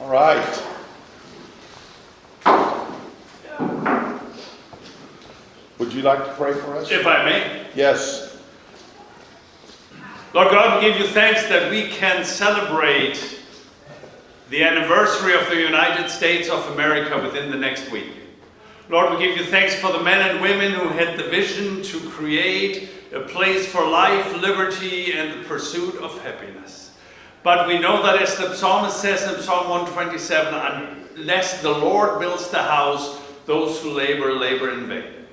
All right. Would you like to pray for us? If I may. Yes. Lord God, we give you thanks that we can celebrate the anniversary of the United States of America within the next week. Lord, we give you thanks for the men and women who had the vision to create a place for life, liberty, and the pursuit of happiness. But we know that, as the psalmist says in Psalm 127, unless the Lord builds the house, those who labor, labor in vain.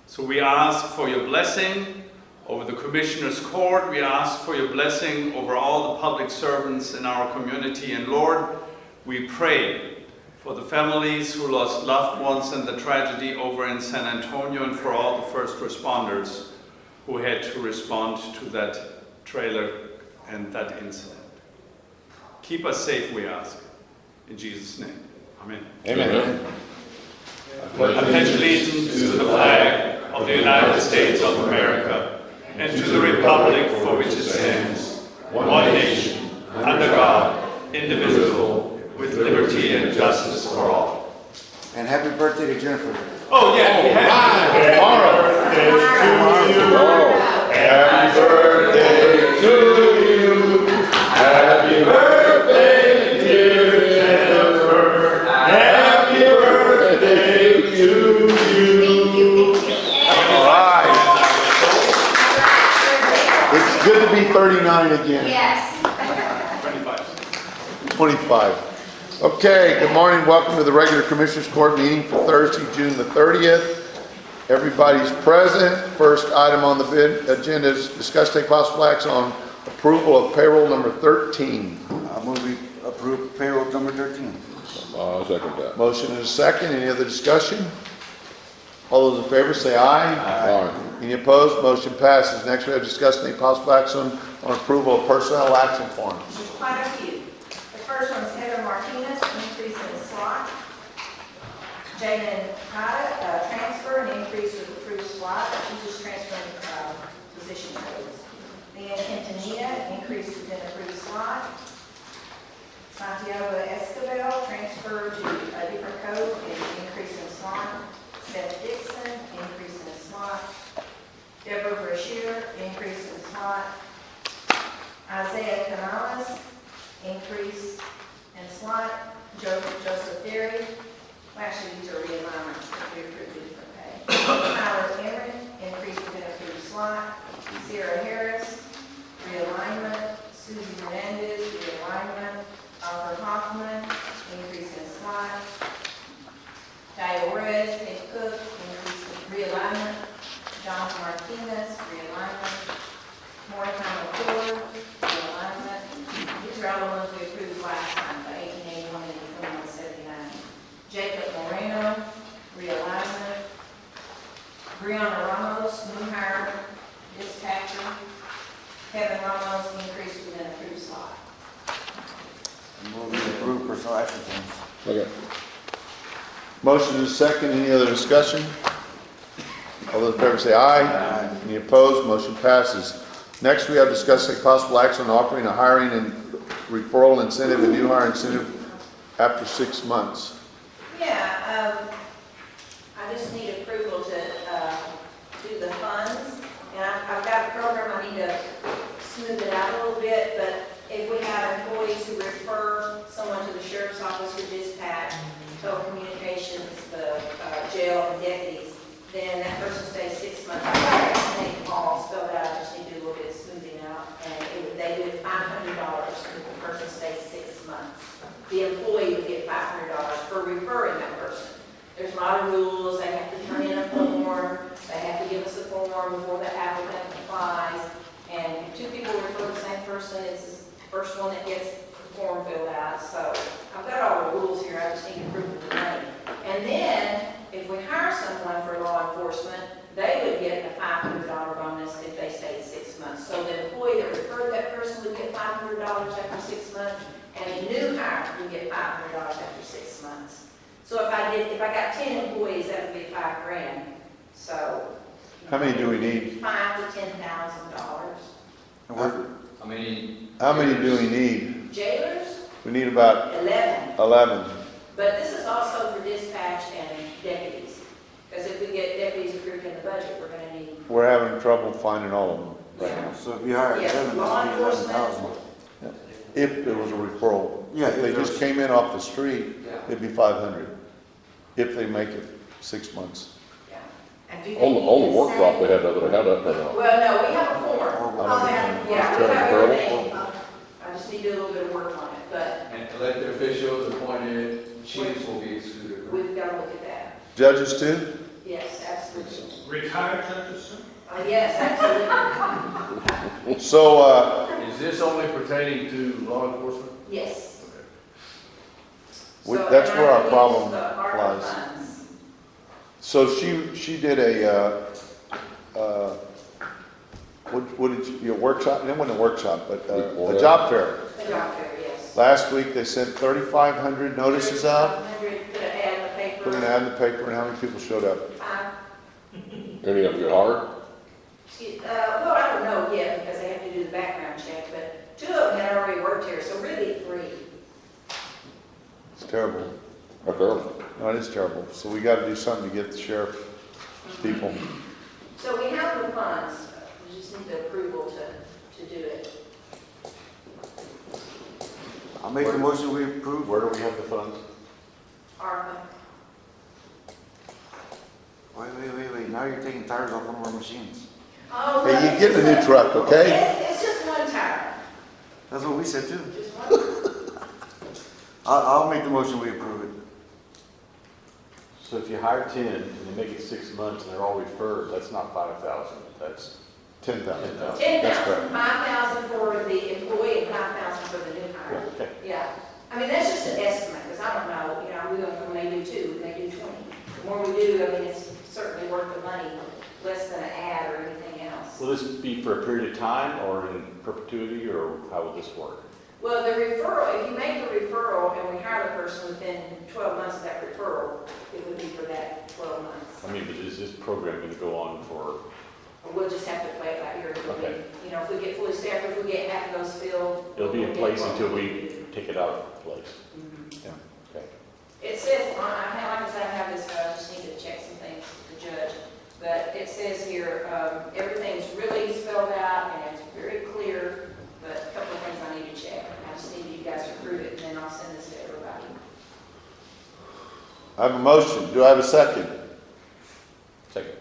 So we ask for your blessing over the Commissioner's Court. We ask for your blessing over all the public servants in our community. And Lord, we pray for the families who lost loved ones in the tragedy over in San Antonio, and for all the first responders who had to respond to that trailer and that incident. Keep us safe, we ask. In Jesus' name. Amen. Amen. I pledge allegiance to the flag of the United States of America and to the republic for which it stands, one nation, under God, indivisible, with liberty and justice for all. And happy birthday to Jennifer. Oh yeah, we have Tomorrow. Happy birthday to you. Happy birthday, dear Jennifer. Happy birthday to you. All right. It's good to be 39 again. Yes. 25. Okay, good morning. Welcome to the regular Commissioners Court meeting for Thursday, June the 30th. Everybody's present. First item on the agenda is discuss take possible action on approval of payroll number 13. I move we approve payroll number 13. I'll second that. Motion and a second. Any other discussion? All those in favor say aye. Aye. Any opposed? Motion passes. Next we have discussed take possible action on approval of personnel action forms. There's quite a few. The first one is Heather Martinez, increase in the slot. Jaden Hyde, transfer and increase with approved slot. She's just transferring position codes. Then Quintanilla, increase within approved slot. Santiago Escobar, transfer to a different code and increase in slot. Seth Dixon, increase in slot. Deborah Brashear, increase in slot. Isaiah Canales, increase in slot. Joseph Derry, actually these are realignments, we approved a different pay. Tyler Emery, increase within approved slot. Sarah Harris, realignment. Susie Hernandez, realignment. Arthur Hoffman, increase in slot. Dale Reyes, head cook, increase in realignment. John Martinez, realignment. Mordecai McClure, realignment. These are all the ones we approved last time, the 1881 and 2179. Jacob Moreno, realignment. Brianna Ramos, new hire, dispatcher. Kevin Ramos, increase within approved slot. I move we approve personnel action forms. Okay. Motion and a second. Any other discussion? All those in favor say aye. Aye. Any opposed? Motion passes. Next, we have discussed take possible action on offering a hiring and referral incentive and new hire incentive after 6 months. Yeah, I just need approval to do the funds, and I've got a program, I need to smooth it out a little bit, but if we have employees who refer someone to the sheriff's office or dispatch, telecommunications, the jail and deputies, then that person stays 6 months. I've got everything all spelled out, I just need to do a little bit of smoothing out, and they do it $500 if the person stays 6 months. The employee would get $500 for referring that person. There's a lot of rules. They have to turn in a form. They have to give us a form before the applicant applies. And if 2 people refer the same person, it's the first one that gets the form filled out. So I've got all the rules here. I just need approval tonight. And then if we hire someone for law enforcement, they would get a $500 bonus if they stayed 6 months. So the employee that referred that person would get $500 after 6 months. And a new hire would get $500 after 6 months. So if I got 10 employees, that would be $5,000. So How many do we need? $5,000 to $10,000. And we're, How many? How many do we need? Jailers, We need about 11. 11. But this is also for dispatch and deputies. Because if we get deputies approved in the budget, we're gonna need. We're having trouble finding all of them right Yeah. now. So if you hire Yeah, seven, law that'd be enforcement. 11,000. If it was a referral. Yeah, If they if just there's- came in off the street, Yeah. it'd be 500. If they make it 6 months. Yeah. And do they On the need to workshop, say- they had that, how that turned out. Well, no, we have a form. Oh, Yeah, we have Referral? everything. I just need to do a little bit of work on it, but And elected officials appointed, chiefs will be excluded. we've got to look at that. Judges too? Yes, absolutely. Retired judges, sir? Yes, absolutely. So, Is this only pertaining to law enforcement? Yes. We- So, that's and where I our can problem use the ARPA lies. funds. so she did what did you, a workshop? It wasn't a workshop, but a job fair. The job fair, yes. Last week, they sent 3,500 notices out, 100, put an ad in the paper. put an ad in the paper, and how many people showed up? Any of them get hired? Well, I don't know yet because they have to do the background check, but 2 of them had already worked here, so really 3. It's terrible. That's terrible. No, it is terrible. So we got to do something to get the sheriff people. So we have the funds, we just need the approval to do it. I'll make the motion we approve. Where do we have the funds? ARPA. Wait. Now you're taking tires off one of our machines. Oh, Hey, no, you get a new truck, okay? It's just one tire, That's what we said too. just one. I'll make the motion we approve it. So if you hire 10 and they make it 6 months and they're all referred, that's not 5,000, that's 10,000. 10,000. 10,000, 5,000 for the employee and 5,000 for the new hire. Okay. Yeah, I mean, that's just an estimate, because I don't know, we may do 2, we may do 20. The more we do, I mean, it's certainly worth the money, less than an ad or anything else. Will this be for a period of time or in perpetuity, or how will this work? Well, the referral, if you make the referral and we hire the person within 12 months of that referral, it would be for that 12 months. I mean, but is this program going to go on for, We'll just have to play it by ear. Okay. You know, if we get fully staffed, if we get half of those filled. it'll be in we'll get place one. until we take it out of place? Mhm. Yeah. Okay. It says, like I said, I have this, I just need to check some things with the judge. But it says here, everything's really spelled out and it's very clear, but a couple of things I need to check. I just need you guys to approve it and then I'll send this to everybody. I have a motion. Do I have a second? Second.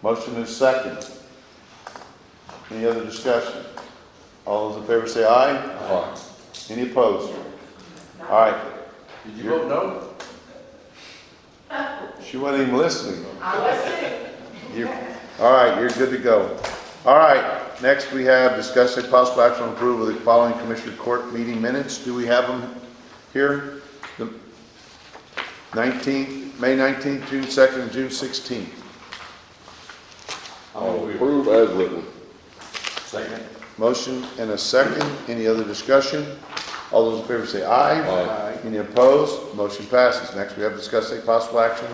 Motion is second. Any other discussion? All those in favor say aye. All right. Any opposed? All right. Did you vote no? She wasn't even listening. I was too. All right, you're good to go. All right, next we have discuss a possible action on approval of the following Commissioner Court meeting minutes. Do we have them here? The 19th, May 19th, June 2nd, and June 16th. I'll approve as written. Second. Motion and a second. Any other discussion? All those in favor say aye. Aye. Any opposed? Motion passes. Next, we have discussed a possible action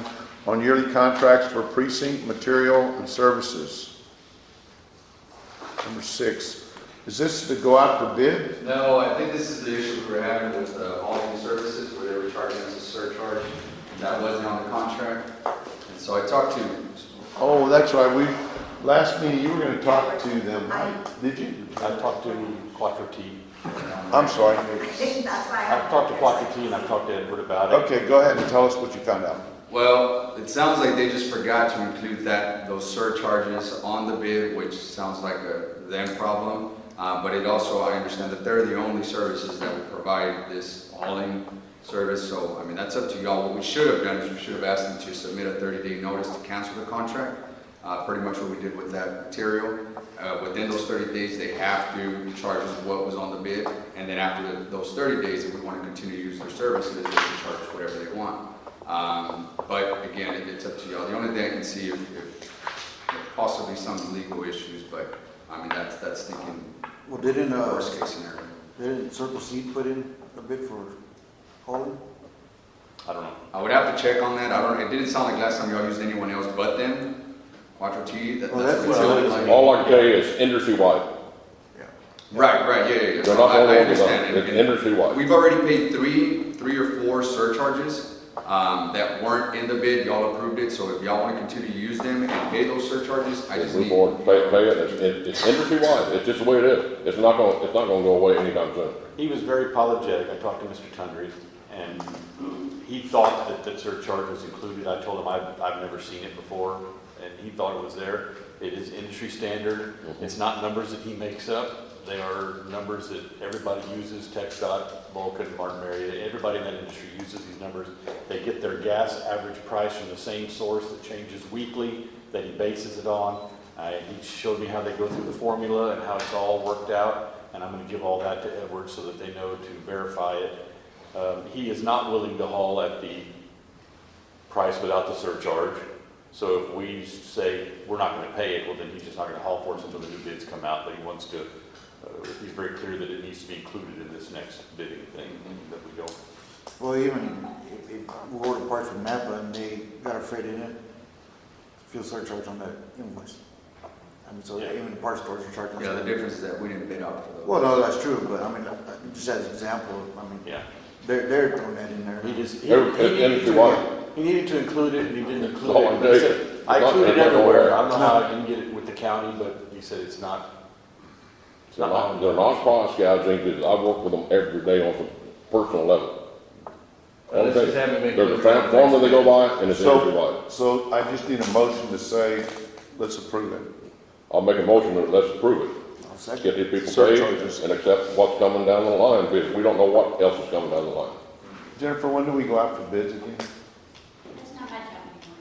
on yearly contracts for precinct material and services. Number 6. Is this to go out for bid? No, I think this is the issue we were having with hauling services, where they were charging us a surcharge. That wasn't on the contract. And so I talked to, Oh, that's right. Last meeting, you were going to talk to them, right? Did you? I talked to Quattro T. I'm sorry. I've talked to Quattro T and I've talked to Edward about it. Okay, go ahead and tell us what you found out. well, it sounds like they just forgot to include those surcharges on the bid, which sounds like a them problem. But it also, I understand that they're the only services that would provide this hauling service. So, I mean, that's up to y'all. What we should have done is we should have asked them to submit a 30-day notice to cancel the contract. Pretty much what we did with that material. Within those 30 days, they have to charge us what was on the bid. And then after those 30 days, if we want to continue to use their services, they can charge us whatever they want. But again, it's up to y'all. The only thing I can see if possibly some legal issues, but I mean, that's thinking Well, didn't, worst case scenario. didn't Circle C put in a bid for hauling? I don't know. I would have to check on that. It didn't sound like last time y'all used anyone else but them. Quattro T, Well, that's that's what it what I sounded was- like. All I can tell you is industry-wide. Right, yeah. They're So not I going over understand. that. It's And industry-wide. we've already paid three 3 or 4 surcharges that weren't in the bid. Y'all approved it, so if y'all want to continue to use them and pay those surcharges, I just Move need. forward, pay it, it's industry wide, it's just the way it is. It's not gonna go away anytime soon. He was very apologetic. I talked to Mr. Tundry, and he thought that the surcharge was included. I told him I've never seen it before, and he thought it was there. It is industry standard. It's not numbers that he makes up. They are numbers that everybody uses, TxDOT, Vulcan, Martin Marietta, everybody in that industry uses these numbers. They get their gas average price from the same source that changes weekly, that he bases it on. He showed me how they go through the formula and how it's all worked out, and I'm going to give all that to Edward so that they know to verify it. He is not willing to haul at the price without the surcharge. So if we say we're not going to pay it, well, then he's just not going to haul for us until the new bids come out, but he wants to. He's very clear that it needs to be included in this next bidding thing, that we don't. Well, even if we ordered parts from Napa and they got a freight in it, fuel surcharge on that invoice. I mean, so Yeah. even the parts stores are charging. Yeah, the difference is that we didn't bid out for those. Well, no, that's true, but I mean, just as an example, I mean, Yeah. they're throwing that in there. He just, Industry wide. he needed to include it, and he didn't include Oh, it. But he said, I it's not- include it it's not everywhere. nowhere. I don't know how I didn't get it with the county, but he said it's not. They're not price gouging, because I work with them every day on some personal level. Let's just have it make There's a clear. formula they go by, and it's industry wide. So I just need a motion to say, let's approve it. I'll make a motion that let's approve it. I'll second. Get these people Surcharges. paid and accept what's coming down the line, because we don't know what else is coming down the line. Jennifer, when do we go out for bids again? It's not my job anymore.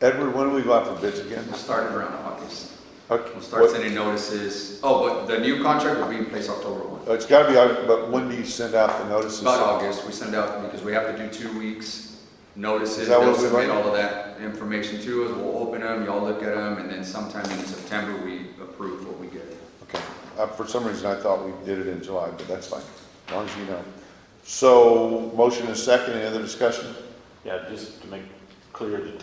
It's Edward, when do we go out for bids again? We'll start around August. Okay. We'll start sending notices. Oh, but the new contract will be in place October 1. It's gotta be, but when do you send out the notices? About August, we send out, because we have to do 2 weeks notices. Is that what They'll we submit like? all of that information to us, we'll open them, y'all look at them, and then sometime in September, we approve what we get. Okay. For some reason, I thought we did it in July, but that's fine, as long as you know. So, motion is second, any other discussion? Yeah, just to make clear that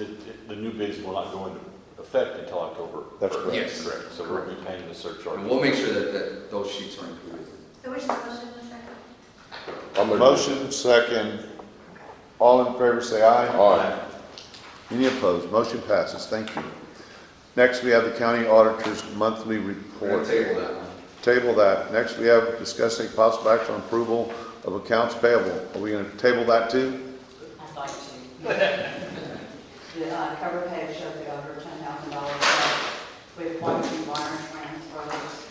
the new bids will not go into effect until October. That's 1st. correct. Yes. Correct, so we'll be paying the surcharge. And we'll make sure that those sheets are included. So which motion was second? I'll make a Motion second, all in favor say aye. Aye. Any opposed? Motion passes, thank you. Next, we have the county auditor's monthly We're report. gonna table that one. Table that. Next, we have discuss take possible action on approval of accounts payable. Are we gonna table that too? I'd like to. The cover page shows the over $10,000 with 1 wire transfers.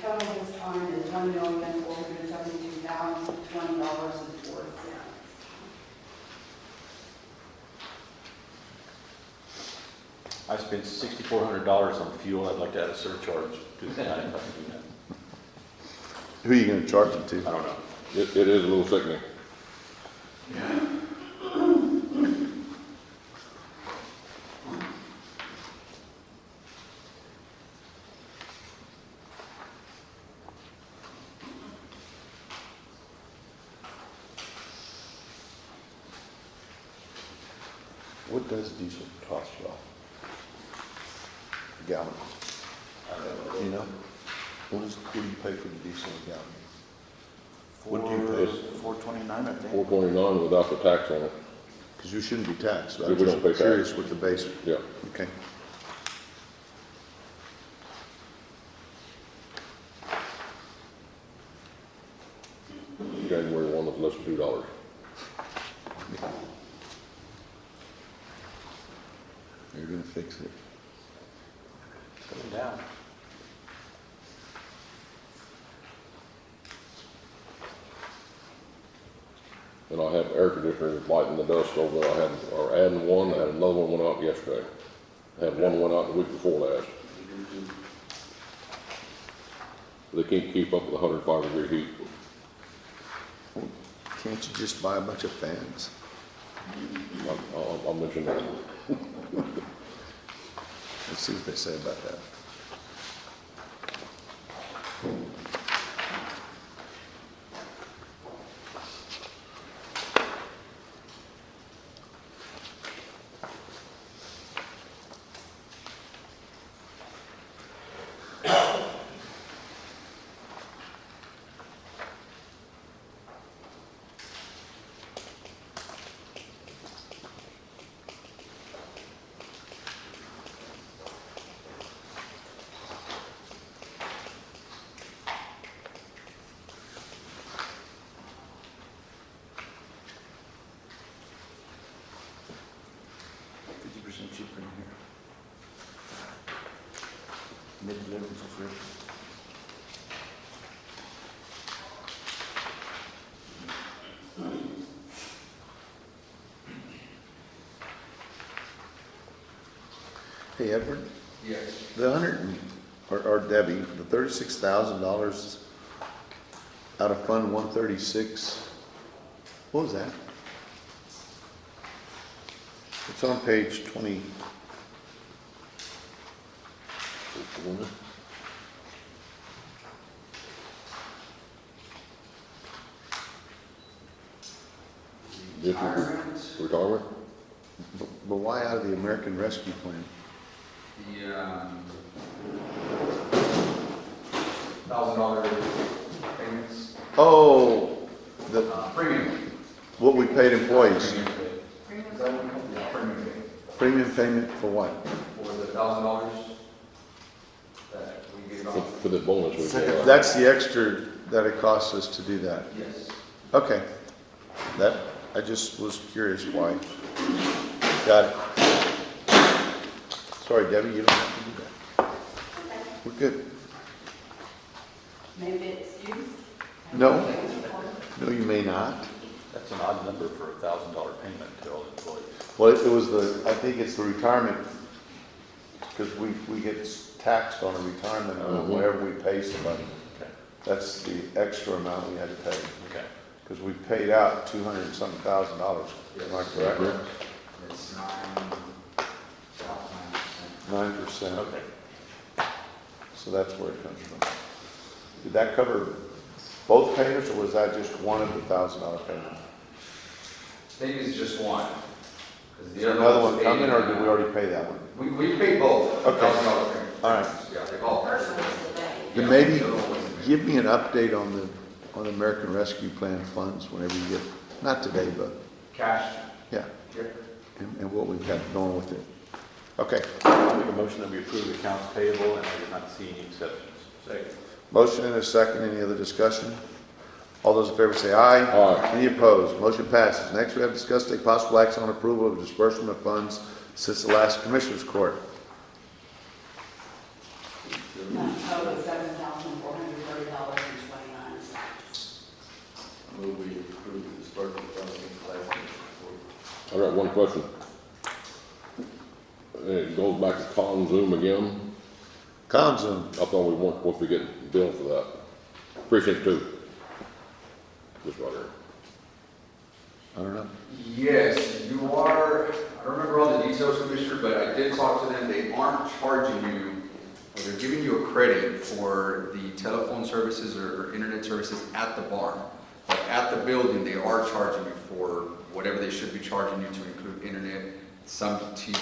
Total this time is $1,472,020.04. I spent $6,400 on fuel. I'd like to add a surcharge to that. Who are you gonna charge it to? I don't know. It is a little sickening. What does diesel cost y'all? A gallon? You know? What do you pay for the diesel a gallon? What do you pay? $4.29, I think. 429 without the tax on it. Because you shouldn't be taxed. Yeah, I'm we don't pay just tax. curious what the base. Yeah. Okay. January 1 was less than $2. You're gonna fix it. Coming down. And I have air conditioners lighting the dust over there. Or adding one, I had another one went out yesterday. I had one went out the week before last. They can't keep up with 105-degree heat. Can't you just buy a bunch of fans? I'll mention that. Let's see what they say about that. description. Hey, Edward, Yes. the or Debbie, the $36,000 out of Fund 136, what was that? It's on page 20. Retirement? But why out of the American Rescue Plan? The, $1,000 payments, Oh, the, premium. what we paid employees. Is that what, yeah, premium pay. Premium payment for what? For the $1,000 that we gave out. For the bonus we get. That's the extra that it costs us to do that. Yes. Okay. That, I just was curious why. Got it. Sorry, Debbie, you don't have to do that. We're good. Maybe excuse? No. No, you may not. That's an odd number for a $1,000 payment to all employees. Well, it was I think it's the retirement, because we get taxed on a retirement on whatever we pay somebody. Okay. That's the extra amount we had to pay. Okay. Because we paid out $200 and something thousand. Am I correct? It's 9%. 9%. Okay. So that's where it comes from. Did that cover both payments, or was that just one of the $1,000 payments? I think it's just one. 'Cause Is the there other another was one coming, paid, or did we already pay that one? We paid both. Okay. $1,000 payments. All right. Yeah, they all. First one was today. Then maybe give me an update on the American Rescue Plan funds whenever you get, not today, but, Cash. yeah, Yep. and what we've got going with it. Okay. I'll make a motion that we approve accounts payable, and I did not see any exceptions. Second. Motion and a second. Any other discussion? All those in favor say aye. Aye. Any opposed? Motion passes. Next, we have discussed take possible action on approval of disbursement of funds since the last Commissioners Court. Total $7,430.29. Move we approve the disbursement funds in last year's report. I got one question. It goes back to con Zoom again. Conzoom. I thought we weren't supposed to be getting billed for that. Precinct 2. Just right here. I don't know. Yes, you are, I don't remember all the details, Commissioner, but I did talk to them. They aren't charging you, or they're giving you a credit for the telephone services or internet services at the barn. But at the building, they are charging you for whatever they should be charging you to include internet, some TV.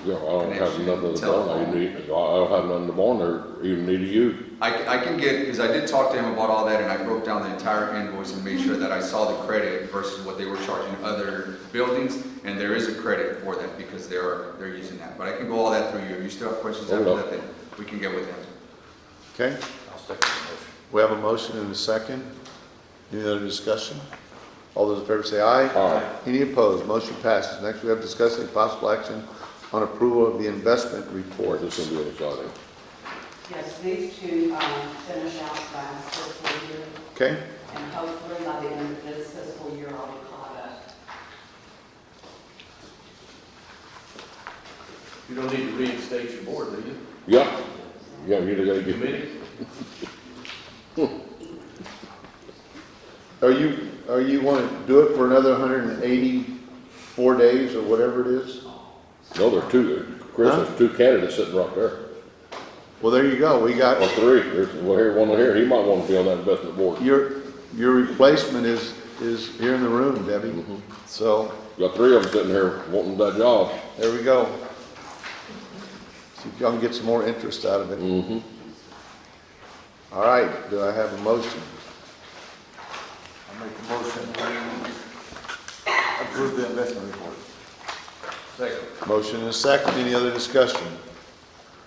Yeah, I don't have connection, nothing in the barn. I don't have nothing in the barn there even need to use. I can get, because I did talk to him about all that, and I broke down the entire invoice and made sure that I saw the credit versus what they were charging other buildings, and there is a credit for that because they're using that. But I can go all that through you. If you still have questions after that, then we can get with them. Okay. I'll second the motion. We have a motion and a second. Any other discussion? All those in favor say aye. Aye. Any opposed? Motion passes. Next, we have discussed take possible action on approval of the investment report. This is going to be exciting. Yes, these two finish out last fiscal year, Okay? and hopefully by the end of this fiscal year, I'll be caught up. You don't need to reinstate your board, do you? Yeah. Yeah, you gotta get. Committee? Are you want to do it for another 184 days or whatever it is? No, there are two. Chris, there's two candidates sitting right there. Well, there you go. We Or got, three. There's one here, one here. He might want to be on that investment board. your replacement is here in the room, Debbie. So, Got three of them sitting here wanting that job. there we go. See if y'all can get some more interest out of it. Mm-hmm. All right, do I have a motion? I make a motion we approve the investment report. Second. Motion and a second. Any other discussion?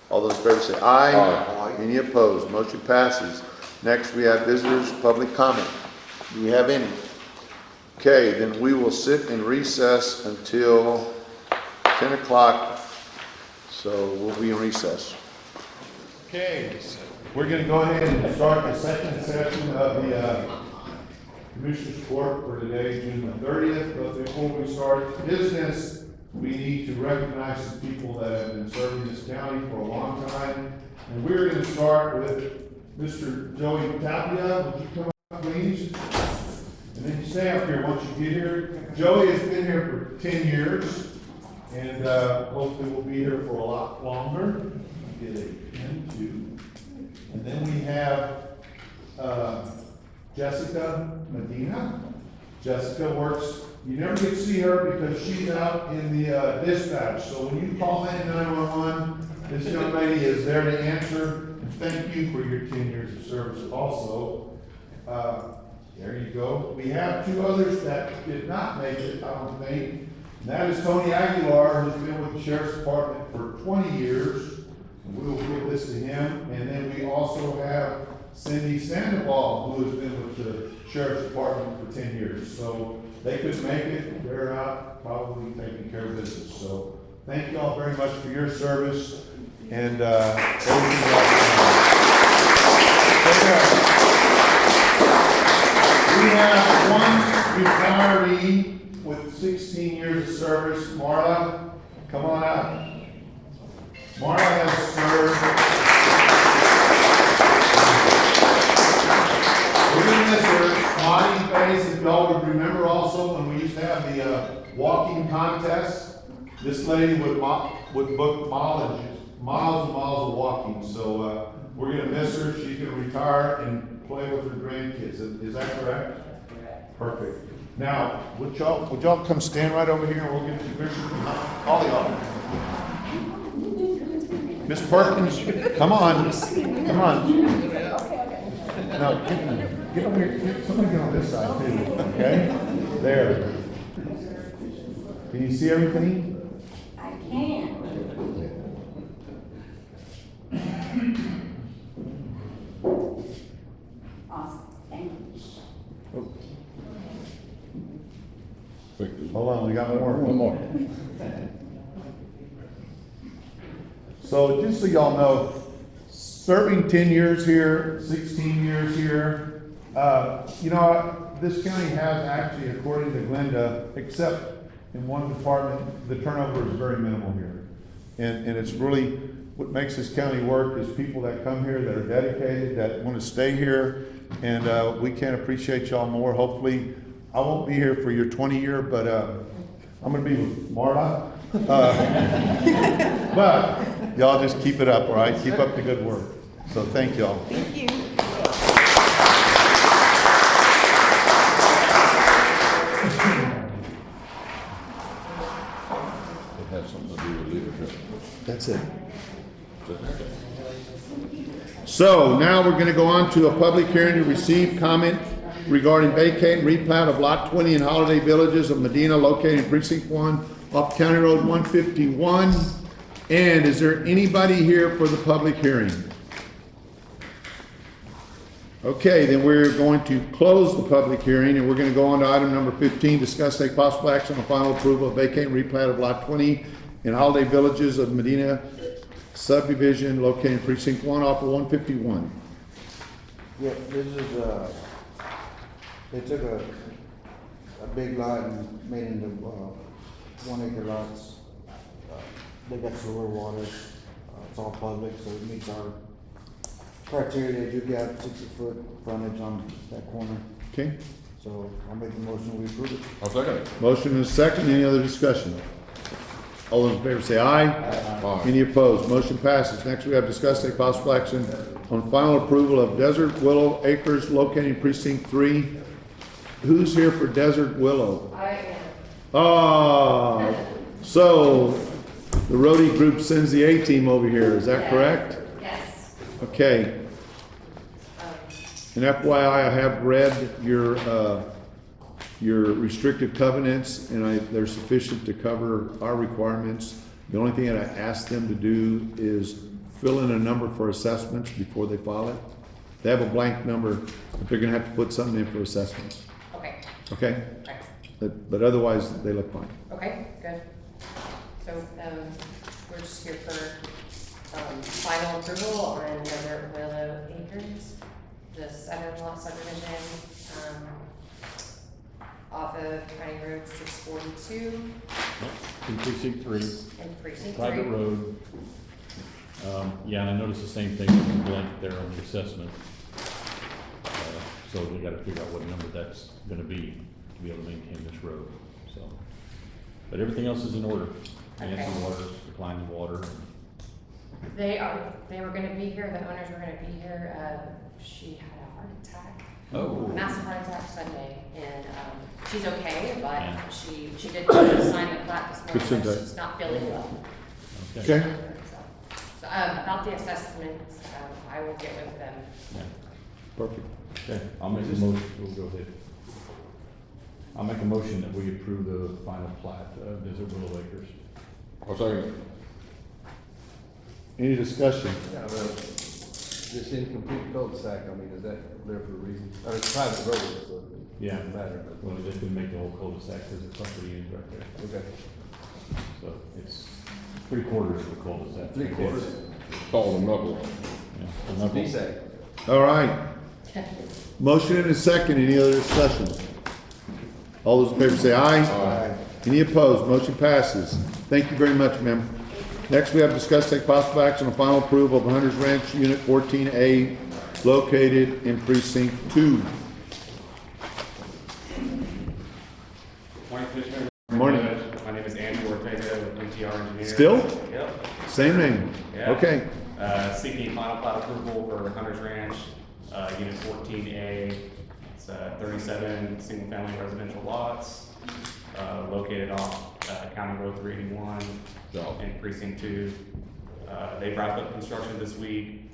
All those in favor say aye. Aye. Any opposed? Motion passes. Next, we have visitors' public comment. Do we have any? Okay, then we will sit in recess until 10 o'clock. So we'll be in recess. Okay, We're gonna go ahead and start the second session of the Commissioners Court for today, June the 30th. But before we start business, we need to recognize some people that have been serving this county for a long time. And we're gonna start with Mr. Joey Tapia. Would you come up, please? And then you stay up here once you get here. Joey has been here for 10 years, and hopefully will be here for a lot longer. Get a pen too. And then we have Jessica Medina. Jessica works, you never get to see her because she's out in the dispatch. So when you call in 911, this young lady is there to answer. And thank you for your 10 years of service also. There you go. We have two others that did not make it, I don't think. And that is Tony Aguilar, who's been with the Sheriff's Department for 20 years. And we will give this to him. And then we also have Cindy Sandoval, who has been with the Sheriff's Department for 10 years. So they couldn't make it. They're out probably taking care of business. So thank you all very much for your service. And everything else. We have one retiree with 16 years of service. Marla, come on up. Marla has served. We're going to miss her smiling face. If y'all would remember also when we used to have the walking contest, this lady would book miles and miles of walking. So we're going to miss her. She's going to retire and play with her grandkids. Is that correct? Correct. Perfect. Now, would y'all come stand right over here and we'll get the picture? All y'all. Miss Perkins, come on. Come on. No, get over here. Somebody get on this side too. Okay? There. Can you see everything? I can. Awesome, thank you. Hold on, we got more. One more. So just so y'all know, serving 10 years here, 16 years here, you know, this county has actually, according to Glenda, except in one department, the turnover is very minimal here. And it's really, what makes this county work is people that come here that are dedicated, that want to stay here, and we can't appreciate y'all more. Hopefully, I won't be here for your 20-year, but I'm going to be with Marla. But y'all just keep it up, all right? Keep up the good work. So thank y'all. Thank you. It has something to do with leadership. That's it. So now we're going to go on to a public hearing to receive comment regarding vacate and replat of Lot 20 in Holiday Villages of Medina located in Precinct 1 off County Road 151. And is there anybody here for the public hearing? Okay, then we're going to close the public hearing and we're going to go on to item number 15, discuss take possible action on final approval of vacate and replat of Lot 20 in Holiday Villages of Medina subdivision located in Precinct 1 off of 151. Yeah, this is, they took a big lot and made into 1 acre lots. They got sewer, water, it's all public, so it meets our criteria. They do got 60-foot frontage on that corner. Okay, So I'll make the motion, we approve it. I'll second it. motion and a second. Any other discussion? All those in favor say aye. Aye. Any opposed? Motion passes. Next, we have discussed take possible action on final approval of Desert Willow Acres located in Precinct 3. Who's here for Desert Willow? I am. Ah, so the roadie group sends the A-team over here. Is that correct? Yes. Okay. And FYI, I have read your restrictive covenants, and they're sufficient to cover our requirements. The only thing that I ask them to do is fill in a number for assessments before they file it. They have a blank number, but they're gonna have to put something in for assessments. Okay, Okay? right. But otherwise, they look fine. Okay, good. So, we're just here for, final approval on Desert Willow Acres, the 7-lot subdivision, off of County Road 642 In precinct 3, and Precinct private 3. road. Yeah, and I noticed the same thing with the blank there on the assessment. So we gotta figure out what number that's gonna be to be able to maintain this road, so. But everything else is in order. Nancy water, supplying the water. They were gonna be here, the owners were gonna be here. She had a heart attack. Oh. Massive heart attack Sunday, and she's okay, but Yeah. she did sign the plat this morning, Good but Sunday. she's not feeling well. Okay. So, about the assessments, I will get with them. Yeah. Perfect. Okay, I'll make a motion, we'll go ahead. I'll make a motion that we approve the final plat of Desert Willow Acres. I'll second it. Any discussion? Yeah, well, this incomplete cul-de-sac, I mean, is that there for a reason? I mean, it's private road, so it Yeah. doesn't matter, but, Well, they just didn't make the whole cul-de-sac because the property is right there. okay. So it's 3/4 of the cul-de-sac. 3/4. Call them knuckles. Yeah. a knuckle. D-sac. All right. Motion and a second. Any other discussion? All those in favor say aye. Aye. Any opposed? Motion passes. Thank you very much, ma'am. Next, we have discussed take possible action on final approval of Hunter's Ranch Unit 14A located in Precinct 2. Morning, Commissioner. Morning. My name is Andrew Ortega with NTR Engineers. Still? Yep. Same name? Yeah. Okay. Seeking final plat approval for Hunter's Ranch, Unit 14A. It's 37 single-family residential lots, located off County Road 381 So, in Precinct 2. They wrapped up construction this week.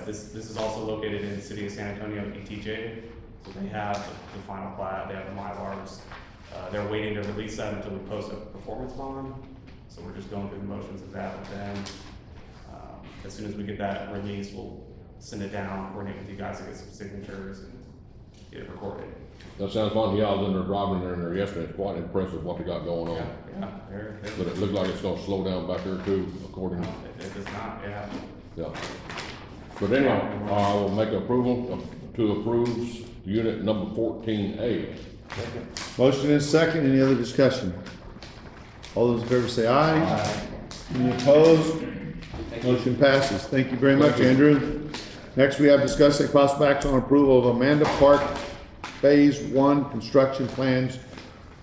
This is also located in the city of San Antonio, ETJ. So they have the final plat, they have the Mylars. They're waiting to release that until we post a performance bond. So we're just going through the motions of that with them. As soon as we get that released, we'll send it down, coordinate with you guys to get some signatures and get it recorded. that sounds fun. Yeah, I was in there driving in there yesterday. It's quite impressive what they got going on. Yeah, But it looked like it's gonna slow down back there too, according to, it does not, yeah. yeah. But anyhow, I will make approval to approve unit number 14A. Motion and second. Any other discussion? All those in favor say aye. Any opposed? Motion passes. Thank you very much, Andrew. Next, we have discussed take possible action on approval of Amanda Park Phase 1 construction plans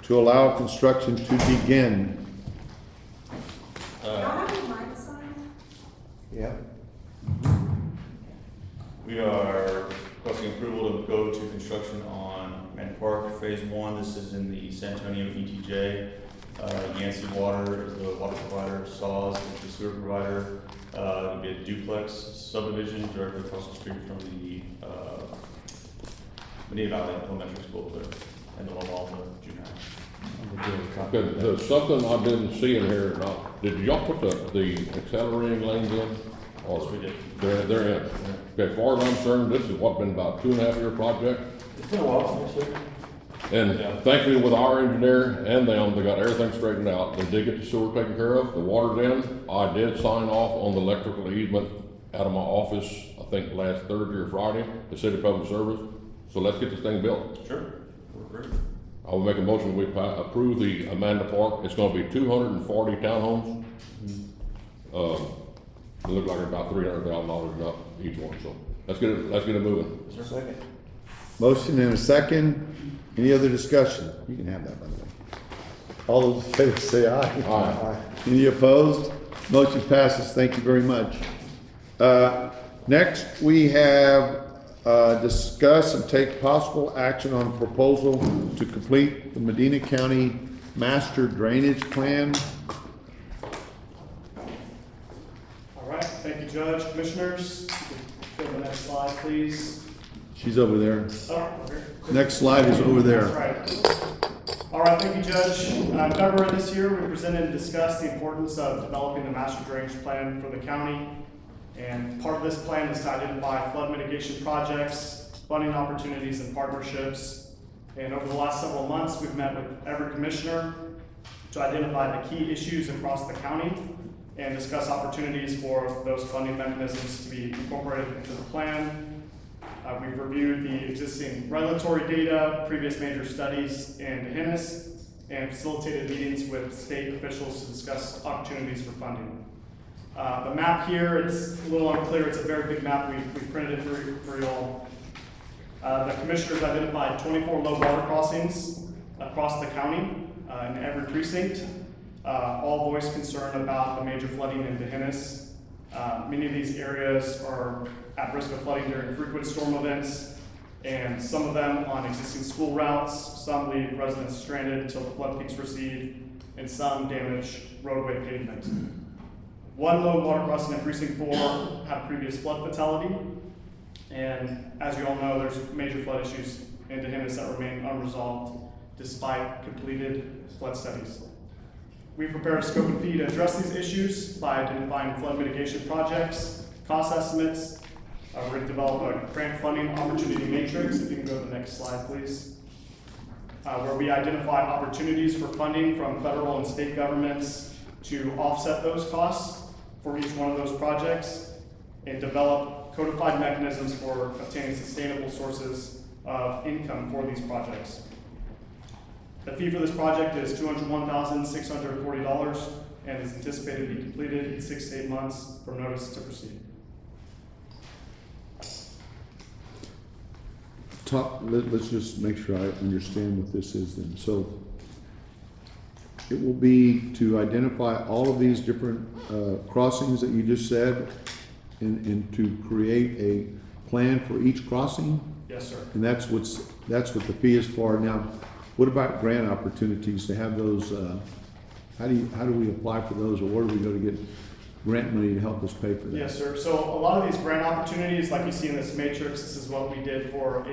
to allow construction to begin. Yeah. We are requesting approval to go to construction on Amanda Park Phase 1. This is in the San Antonio ETJ. Yancey Water is the water provider, Saws is the sewer provider. It'll be a duplex subdivision directly across the street from the Medina Valley Elementary School there and the La Malta Junior High. Okay, there's something I didn't see in here. Now, did y'all put the accelerating lanes in? Or Yes, we did. They're in. Okay, as far as I'm concerned, this is what, been about 2.5-year project? It's been a while, yes, sir. And thankfully with our engineer and them, they got everything straightened out. They did get the sewer taken care of, the water's in. I did sign off on the electrical easement out of my office, I think last Thursday or Friday, the City Public Service. So let's get this thing built. Sure. We're great. I will make a motion, we approve the Amanda Park. It's gonna be 240 townhomes. It look like about $300,000 up each one, so let's get it moving. Second. Motion and a second. Any other discussion? You can have that, by the way. All those in favor say aye. Aye. Any opposed? Motion passes. Thank you very much. Next, we have discuss and take possible action on a proposal to complete the Medina County Master Drainage Plan. All right, thank you, Judge, Commissioners. Go to the next slide, please. She's over there. Oh, okay. Next slide is over there. That's right. All right, thank you, Judge. In February this year, we presented and discussed the importance of developing the master drainage plan for the county. And part of this plan is to identify flood mitigation projects, funding opportunities, and partnerships. And over the last several months, we've met with every commissioner to identify the key issues across the county and discuss opportunities for those funding mechanisms to be incorporated into the plan. We've reviewed the existing regulatory data, previous major studies in Dehennis, and facilitated meetings with state officials to discuss opportunities for funding. The map here, it's a little unclear. It's a very big map. We printed it for you all. The commissioners identified 24 low water crossings across the county in every precinct. All voiced concern about the major flooding in Dehennis. Many of these areas are at risk of flooding during frequent storm events, and some of them on existing school routes. Some leave residents stranded until the flood peaks recede, and some damage roadway pavement. One low water crossing in precinct 4 had a previous flood fatality, and as you all know, there's major flood issues in Dehennis that remain unresolved despite completed flood studies. We prepared a scope and fee to address these issues by identifying flood mitigation projects, cost estimates. We're going to develop a grant funding opportunity matrix. If you can go to the next slide, please. Where we identify opportunities for funding from federal and state governments to offset those costs for each one of those projects, and develop codified mechanisms for obtaining sustainable sources of income for these projects. The fee for this project is $201,640 and is anticipated to be completed in 6 to 8 months from notice to proceed. Let's just make sure I understand what this is then. So it will be to identify all of these different crossings that you just said, and to create a plan for each crossing? Yes, sir. And that's what the fee is for. Now, what about grant opportunities to have those? How do we apply for those, or where do we go to get grant money to help us pay for that? Yes, sir. So a lot of these grant opportunities, like you see in this matrix, this is what we did for a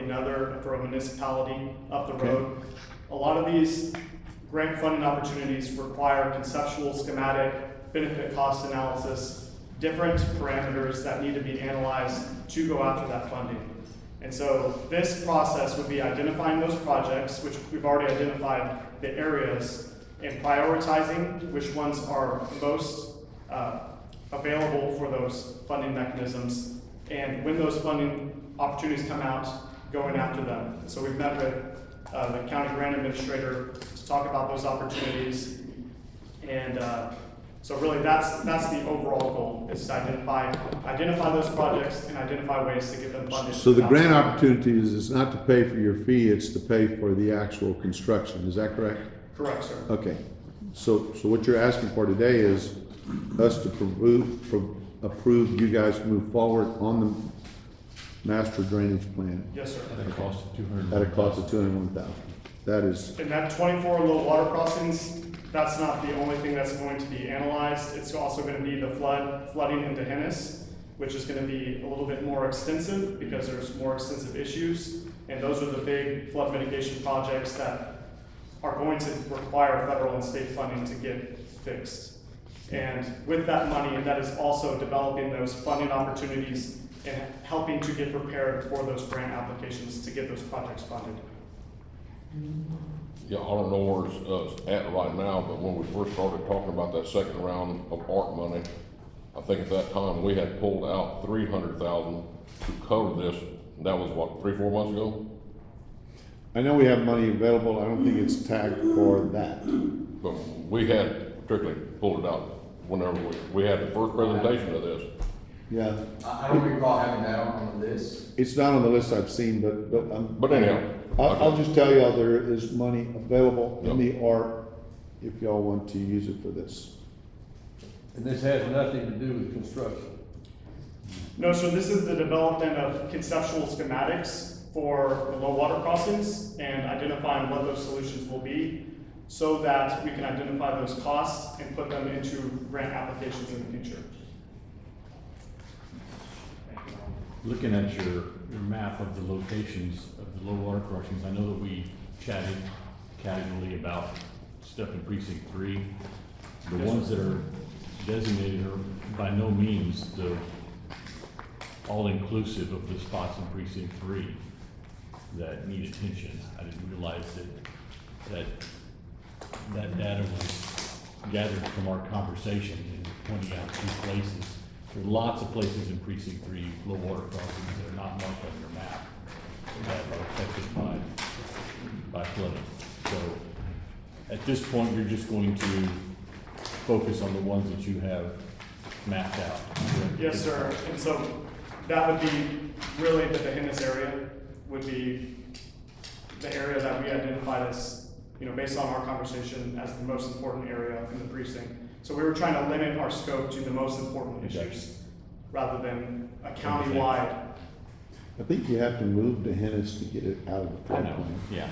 municipality up the road. A lot of these grant funding opportunities require conceptual, schematic, benefit cost analysis, different parameters that need to be analyzed to go after that funding. And so this process would be identifying those projects, which we've already identified the areas, and prioritizing which ones are most available for those funding mechanisms, and when those funding opportunities come out, going after them. So we've met with the county grant administrator to talk about those opportunities, and so really that's the overall goal, is to identify those projects and identify ways to get them funded. So the grant opportunities is not to pay for your fee, it's to pay for the actual construction, is that correct? Correct, sir. Okay, so what you're asking for today is us to approve you guys to move forward on the master drainage plan Yes, sir. At a cost of $201,000. at a cost of $201,000. That is, And that 24 low water crossings, that's not the only thing that's going to be analyzed. It's also going to be the flooding in Dehennis, which is going to be a little bit more extensive because there's more extensive issues. And those are the big flood mitigation projects that are going to require federal and state funding to get fixed. And with that money, that is also developing those funding opportunities and helping to get prepared for those grant applications to get those projects funded. Yeah, I don't know where it's at right now, but when we first started talking about that second round of ARC money, I think at that time we had pulled out $300,000 to cover this. That was what, 3-4 months ago? I know we have money available, I don't think it's tagged for that. But we had particularly pulled it out whenever we had the first presentation of this. Yeah, I don't recall having that on the list. it's not on the list I've seen, But anyhow. I'll just tell y'all there is money available in the ARC if y'all want to use it for this. And this has nothing to do with construction. No, so this is the development of conceptual schematics for the low water crossings and identifying what those solutions will be so that we can identify those costs and put them into grant applications in the future. Looking at your map of the locations of the low water crossings, I know that we chatted casually about stuff in precinct 3. The ones that are designated are by no means the all-inclusive of the spots in precinct 3 that need attention. I didn't realize that data was gathered from our conversation and pointing out 2 places, there are lots of places in precinct 3, low water crossings that are not marked on your map that are affected by flooding. So at this point, you're just going to focus on the ones that you have mapped out. Correct? Yes, sir. And so that would be really the Hennis area would be the area that we identified as, based on our conversation, as the most important area in the precinct. So we were trying to limit our scope to the most important issues rather than a county-wide. I think you have to move to Hennis to get it out of the I know, floodplain. yeah.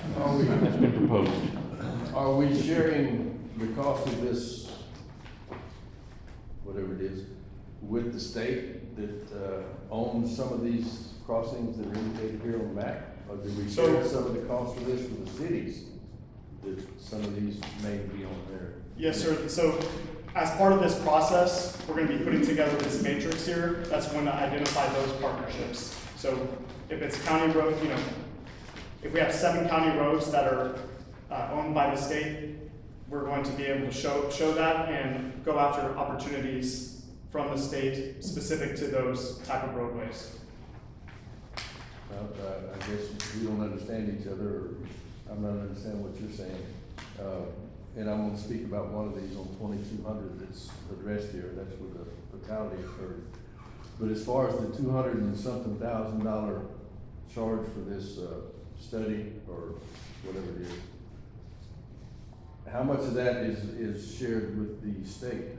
That's been proposed. Are we sharing the cost of this, whatever it is, with the state that owns some of these crossings that are indicated here on the map? Or do we share some of the cost of this with the cities that some of these may be on there? Yes, sir. So as part of this process, we're going to be putting together this matrix here that's going to identify those partnerships. So if it's county road, if we have 7 county roads that are owned by the state, we're going to be able to show that and go after opportunities from the state specific to those type of roadways. Well, I guess we don't understand each other, or I'm not understanding what you're saying. And I'm gonna speak about one of these on 2200 that's addressed here, that's where the fatality occurred. But as far as the $200 and something thousand charge for this study, or whatever it is, how much of that is shared with the state?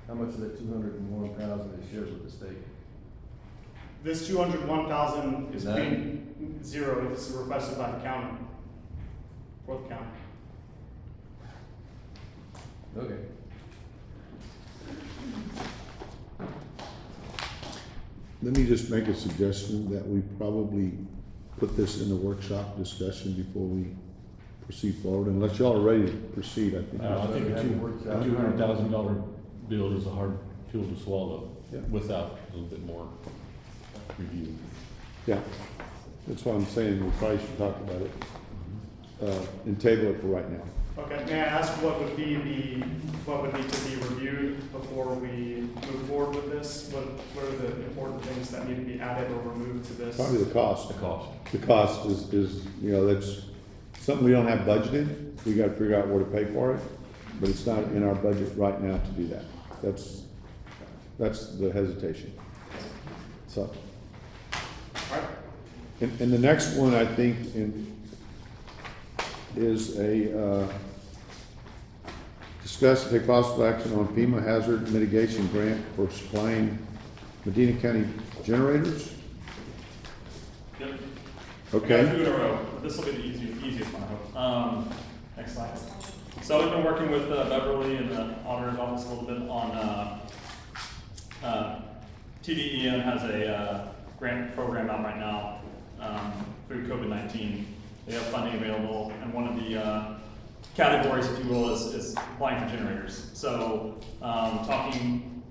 How much of that 201,000 is shared with the state? This 201,000 is None? being zero. It's requested by the county, for the county. Okay. Let me just make a suggestion that we probably put this in the workshop discussion before we proceed forward, unless y'all are ready to proceed, I think. I think a $200,000 bill is a hard pill to swallow Yeah. without a little bit more review. Yeah, that's why I'm saying we probably should talk about it, and table it for right now. Okay, may I ask what would need to be reviewed before we move forward with this? What are the important things that need to be added or removed to this? Probably the cost. The cost. The cost is, that's something we don't have budgeted. We gotta figure out where to pay for it, but it's not in our budget right now to do that. That's the hesitation. So. All right. And the next one, I think, is a, discuss and take possible action on FEMA hazard mitigation grant for supplying Medina County generators. Yep. Okay. We got 2 in a row. This will be the easiest one, I hope. Next slide. So we've been working with Beverly and the auditor's office a little bit on, TDEM has a grant program out right now through COVID-19. They have funding available, and one of the categories, if you will, is applying for generators. So talking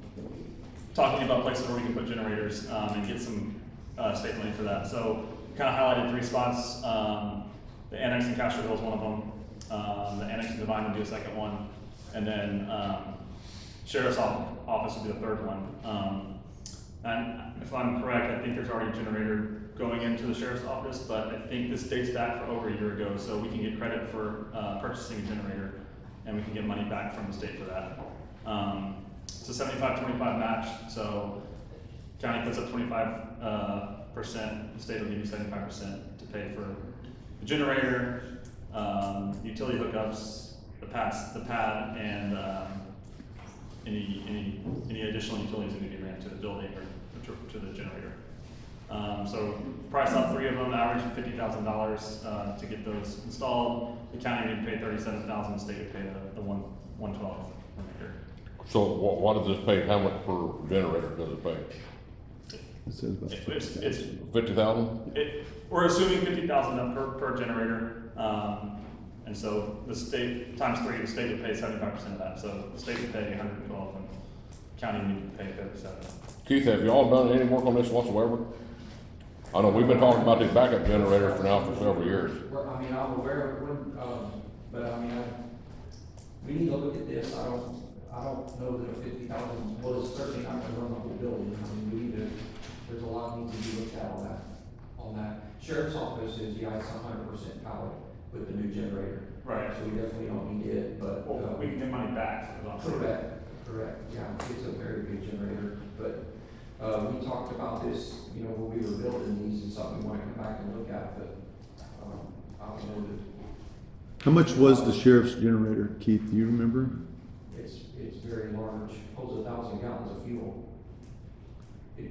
about places where we can put generators and get some state money for that. So kind of highlighted 3 spots. The annex in Castroville is one of them. The annex in Devine would be the second one. And then Sheriff's Office would be the third one. And if I'm correct, I think there's already a generator going into the Sheriff's Office, but I think this dates back for over a year ago, so we can get credit for purchasing a generator, and we can get money back from the state for that. It's a 75-25 match, so county puts up 25%, the state will give you 75% to pay for the generator, utility hookups, the pad, and any additional utilities that need to be ran to the building or to the generator. So price on 3 of them, average $50,000 to get those installed. The county would pay $37,000, the state would pay the $112 per meter. So what does this pay? How much per generator does it pay? It's 50,000? we're assuming $50,000 per generator, and so the state times 3, the state would pay 75% of that. So the state would pay 112, and county would pay 37. Keith, have y'all done any work on this whatsoever? I know we've been talking about these backup generators for several years. Well, I mean, I'm aware of when, but I mean, we need to look at this. I don't know that a 50,000, well, it's certainly not gonna run the whole building. I mean, we need to, there's a lot needs to be looked at on that. Sheriff's office is, yeah, it's 100% powered with the new generator. Right. So we definitely don't need it, but. Well, we can get money back for the Correct, yeah, it's a very big generator, but, we talked about this, you know, when we were building these, and something we wanna come back and look at, but, I don't know that How much was the sheriff's generator, Keith, do you remember? it's very large, holds 1,000 gallons of fuel.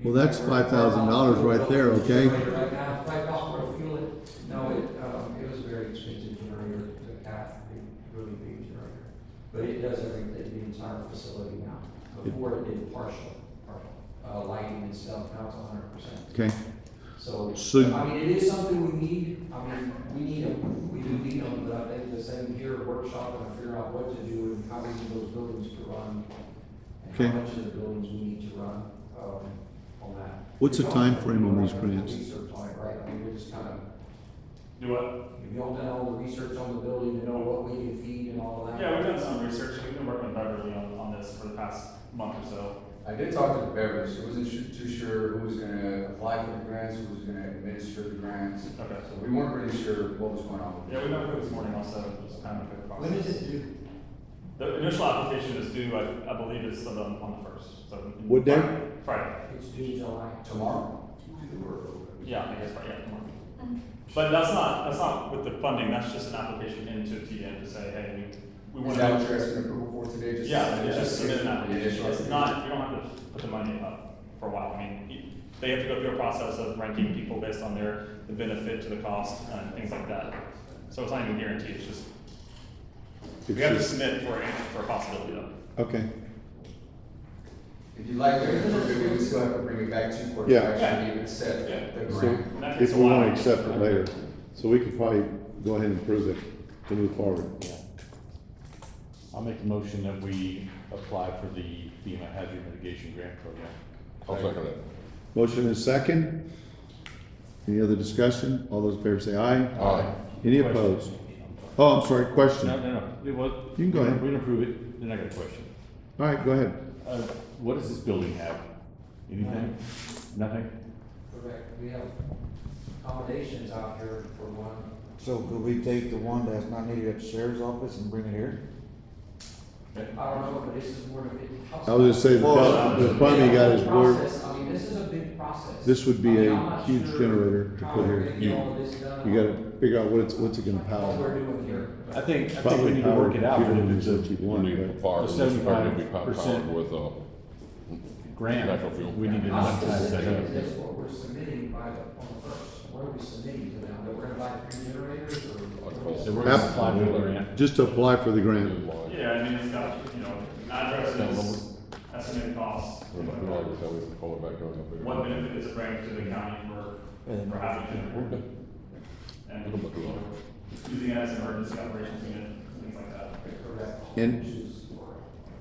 Well, that's $5,000 right there, okay? Right now, $5,000 to fuel it, no, it was a very expensive generator to have, a really big generator. But it does everything, the entire facility now. Before it did partial, lighting and stuff, now it's 100%. Okay. So, So- I mean, it is something we need, I mean, we need them, we do need them, but I think the same here, workshop and figure out what to do and how we need those buildings to run. And Okay. how much of the buildings we need to run, on that. What's the We've time also frame on done these grants? Research on it, right, I mean, we're just kind of, Do what? have y'all done all the research on the building to know what we can feed and all of that? Yeah, we've done some research. We've been working with Beverly on this for the past month or so. I did talk to the Beverly, she wasn't too sure who was gonna apply for the grants, who was gonna administer the grants. Okay. So we weren't really sure what was going on. Yeah, we met with this morning also, just kind of a quick process. When is it due? The initial application is due, I believe it's on the 1st, so. What day? Friday. It's due July. Tomorrow. Yeah, I guess, right, yeah, tomorrow. But that's not with the funding, that's just an application into TN to say, hey, we Is want that what to. you're asking approval for today? Yeah, just submit an the application. initial It's not, you don't have to put the money up for a while. I mean, they have to go through a process of ranking people based on the benefit to the cost and things like that. So it's not even guaranteed, it's just, we have to submit for a possibility though. Okay. If you like to approve it, we would still have to bring it back to you for Yeah. action, to even accept the So, grant. if we want to accept it later, so we could probably go ahead and approve it to move forward. Yeah. I'll make the motion that we apply for the FEMA Hazard Mitigation Grant Program. I'll second it. Motion is second. Any other discussion? All those in favor say aye. Aye. Any opposed? Oh, I'm sorry, question. No. It was. You can go ahead. We can approve it, then I got a question. All right, go ahead. What does this building have? Anything? Nothing? Correct, we have accommodations out here for one. So could we take the one that's not needed at the sheriff's office and bring it here? I don't know, but this is more than 50,000. I was just saying, the plumbing got his word. Process, I mean, this is a big process. This would be I mean, a I'm not huge sure generator to how put we're here. gonna get all this done. You gotta figure out what's it gonna What power. we're doing here. I think we Probably need to power work it out, but computer if it's is what you a want, We need but- power, The it's gonna be 75% powered with, grant, Natural fuel. we need to How advertise that. specific is this, what we're submitting on the first? What are we submitting to them? That we're gonna buy 3 generators or? So we're gonna apply for the grant. Just to apply for the grant. Yeah, I mean, it's got, addresses, estimated costs, what benefit does it bring to the county for having it? And using it as an emergency operations unit, things like that. And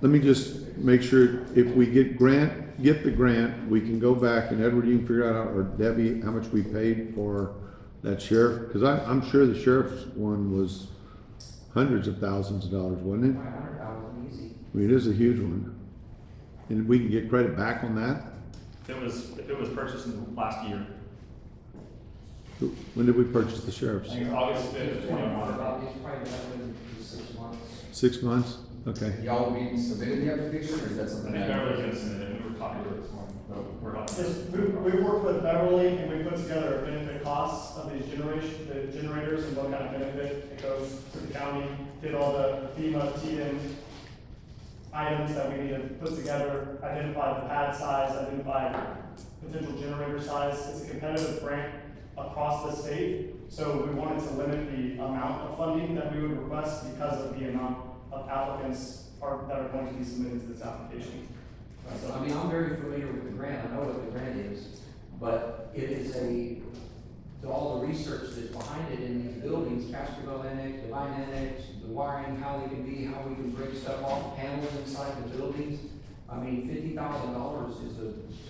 let me just make sure, if we get the grant, we can go back and Edward, you can figure out, or Debbie, how much we paid for that sheriff, because I'm sure the sheriff's one was hundreds of thousands of dollars, wasn't it? 100,000 easy. I mean, it is a huge one. And we can get credit back on that? If it was purchased in the last year, When did we purchase the sheriff's? I think it's August 5th, 21. It's probably been 6 months. 6 months? Okay. Y'all will be submitting the application, or is that I something think that? Beverly's gonna submit it, we were talking to her this morning, but we're not. We worked with Beverly and we put together a benefit costs of these the generators and what kind of benefit it goes to the county. Did all the FEMA, TN items that we need to put together, identified the pad size, identified potential generator size. It's a competitive grant across the state, so we wanted to limit the amount of funding that we would request because of the amount of applicants that are going to be submitted to this application. So, I mean, I'm very familiar with the grant, I know what the grant is, but it is all the research that's behind it in these buildings, Castroville Annex, Devine Annex, the wiring, how they can be, how we can break stuff off, panels inside the buildings. I mean, $50,000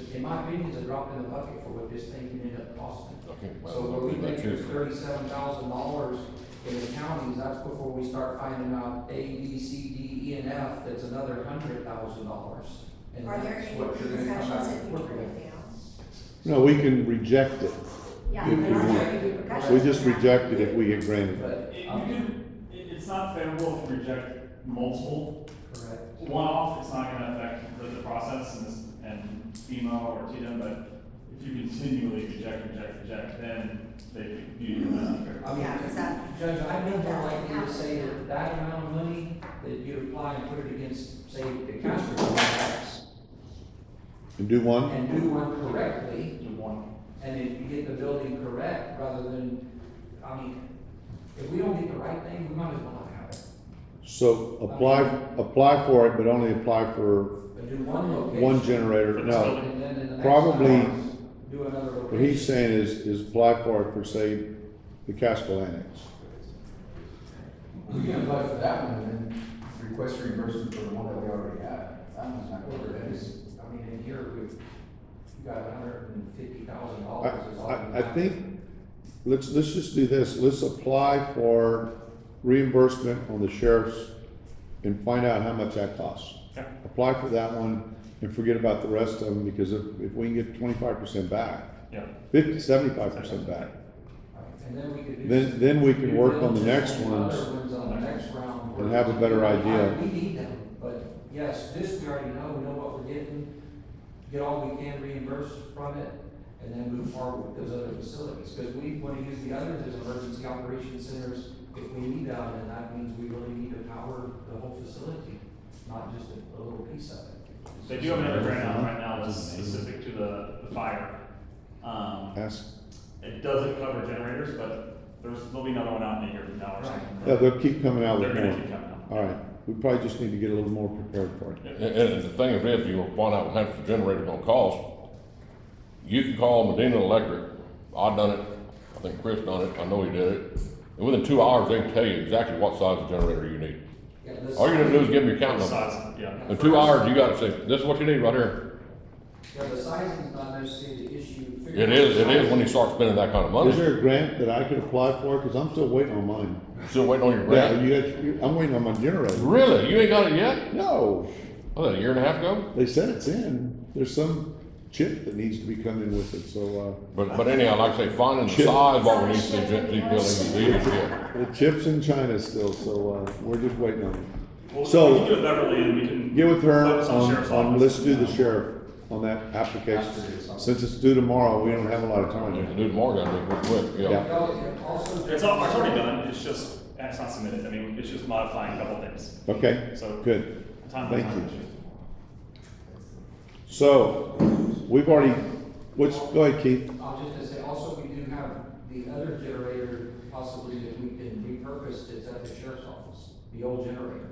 is in my opinion, is a drop in the bucket for what this thing can end up costing. Okay, well, So when we that's think there's true. $37,000 In the counties, that's before we start finding out A, B, C, D, E, and F, that's another $100,000. And Are there that's any what you're gonna come discussions back if and we work turn with. it down? No, we can reject it. Yeah, If but we are want. there any repercussions? We just reject it if we get granted. But, It's not favorable if you reject multiple. correct. One-off, it's not gonna affect the process and FEMA or TDM, but if you continually reject, then they view you as unfair. I mean, Yeah, 'cause that- Judge, I'd be more likely to say that that amount of money that you apply and put it against, say, the Castro tax, And do one? and do one correctly, Do one. and if you get the building correct, rather than, I mean, if we don't get the right thing, we might as well not have it. So apply for it, but only apply for But do one location. one generator. No, And then in the next probably house, do another location. what he's saying is apply for it for, say, the Castro Annex. We can apply for that one and then request reimbursement for the one that we already have. That one's not Well, covered. that is, I mean, in here, we've got $150,000 is all we I have. think, let's just do this. Let's apply for reimbursement on the sheriff's and find out how much that costs. Okay. Apply for that one and forget about the rest of them, because if we can get 25% back, Yeah. 75% back, And then we could do. then we can due work on the diligence next on ones other ones on the next round. and have a better idea. We need them, but yes, this we already know, we know what we're getting, get all we can reimbursed from it, and then move forward with those other facilities. Because we want to use the others as emergency operation centers if we need them, and that means we really need to power the whole facility, not just a little piece of it. They do have another grant out right now that's specific to the fire. Ask, It doesn't cover generators, but there'll be another one out in a year from now or something. yeah, they'll keep coming out They're with gonna more. keep coming out. All right, we probably just need to get a little more prepared for it. And the thing is, if you find out how much the generator's gonna cost, you can call Medina Electric. I've done it, I think Chris done it, I know he did it. And within 2 hours, they can tell you exactly what size of generator you need. Yeah, this- All you gotta do is give them your count number. Size, yeah. In 2 hours, you gotta say, this is what you need right here. Yeah, the sizing's not necessarily the issue. It is when you start spending that kind of money. Is there a grant that I could apply for? Cause I'm still waiting on mine. Still waiting on your Yeah, grant? I'm waiting on my generator. Really? You ain't got it yet? No, Was that a year and a half ago? they said it's in. There's some chip that needs to be coming with it, so, But anyhow, like I say, finding the Chip. size what we need to these buildings is easy to get. the chip's in China still, so, we're just waiting on it. Well, So- we can get with Beverly and we can. Get with her focus on the sheriff's office. let's do the sheriff on that application. Since it's due tomorrow, we don't have a lot of time. To do tomorrow, gotta do it real quick, yeah. Yeah. Also. It's already done, it's just, it's not submitted, I mean, it's just modifying a couple things. Okay, So. good. Time. Thank you. So, we've already, go ahead, Keith. I was just gonna say, also, we do have the other generator possibly that we can repurpose that's at the sheriff's office, the old generator,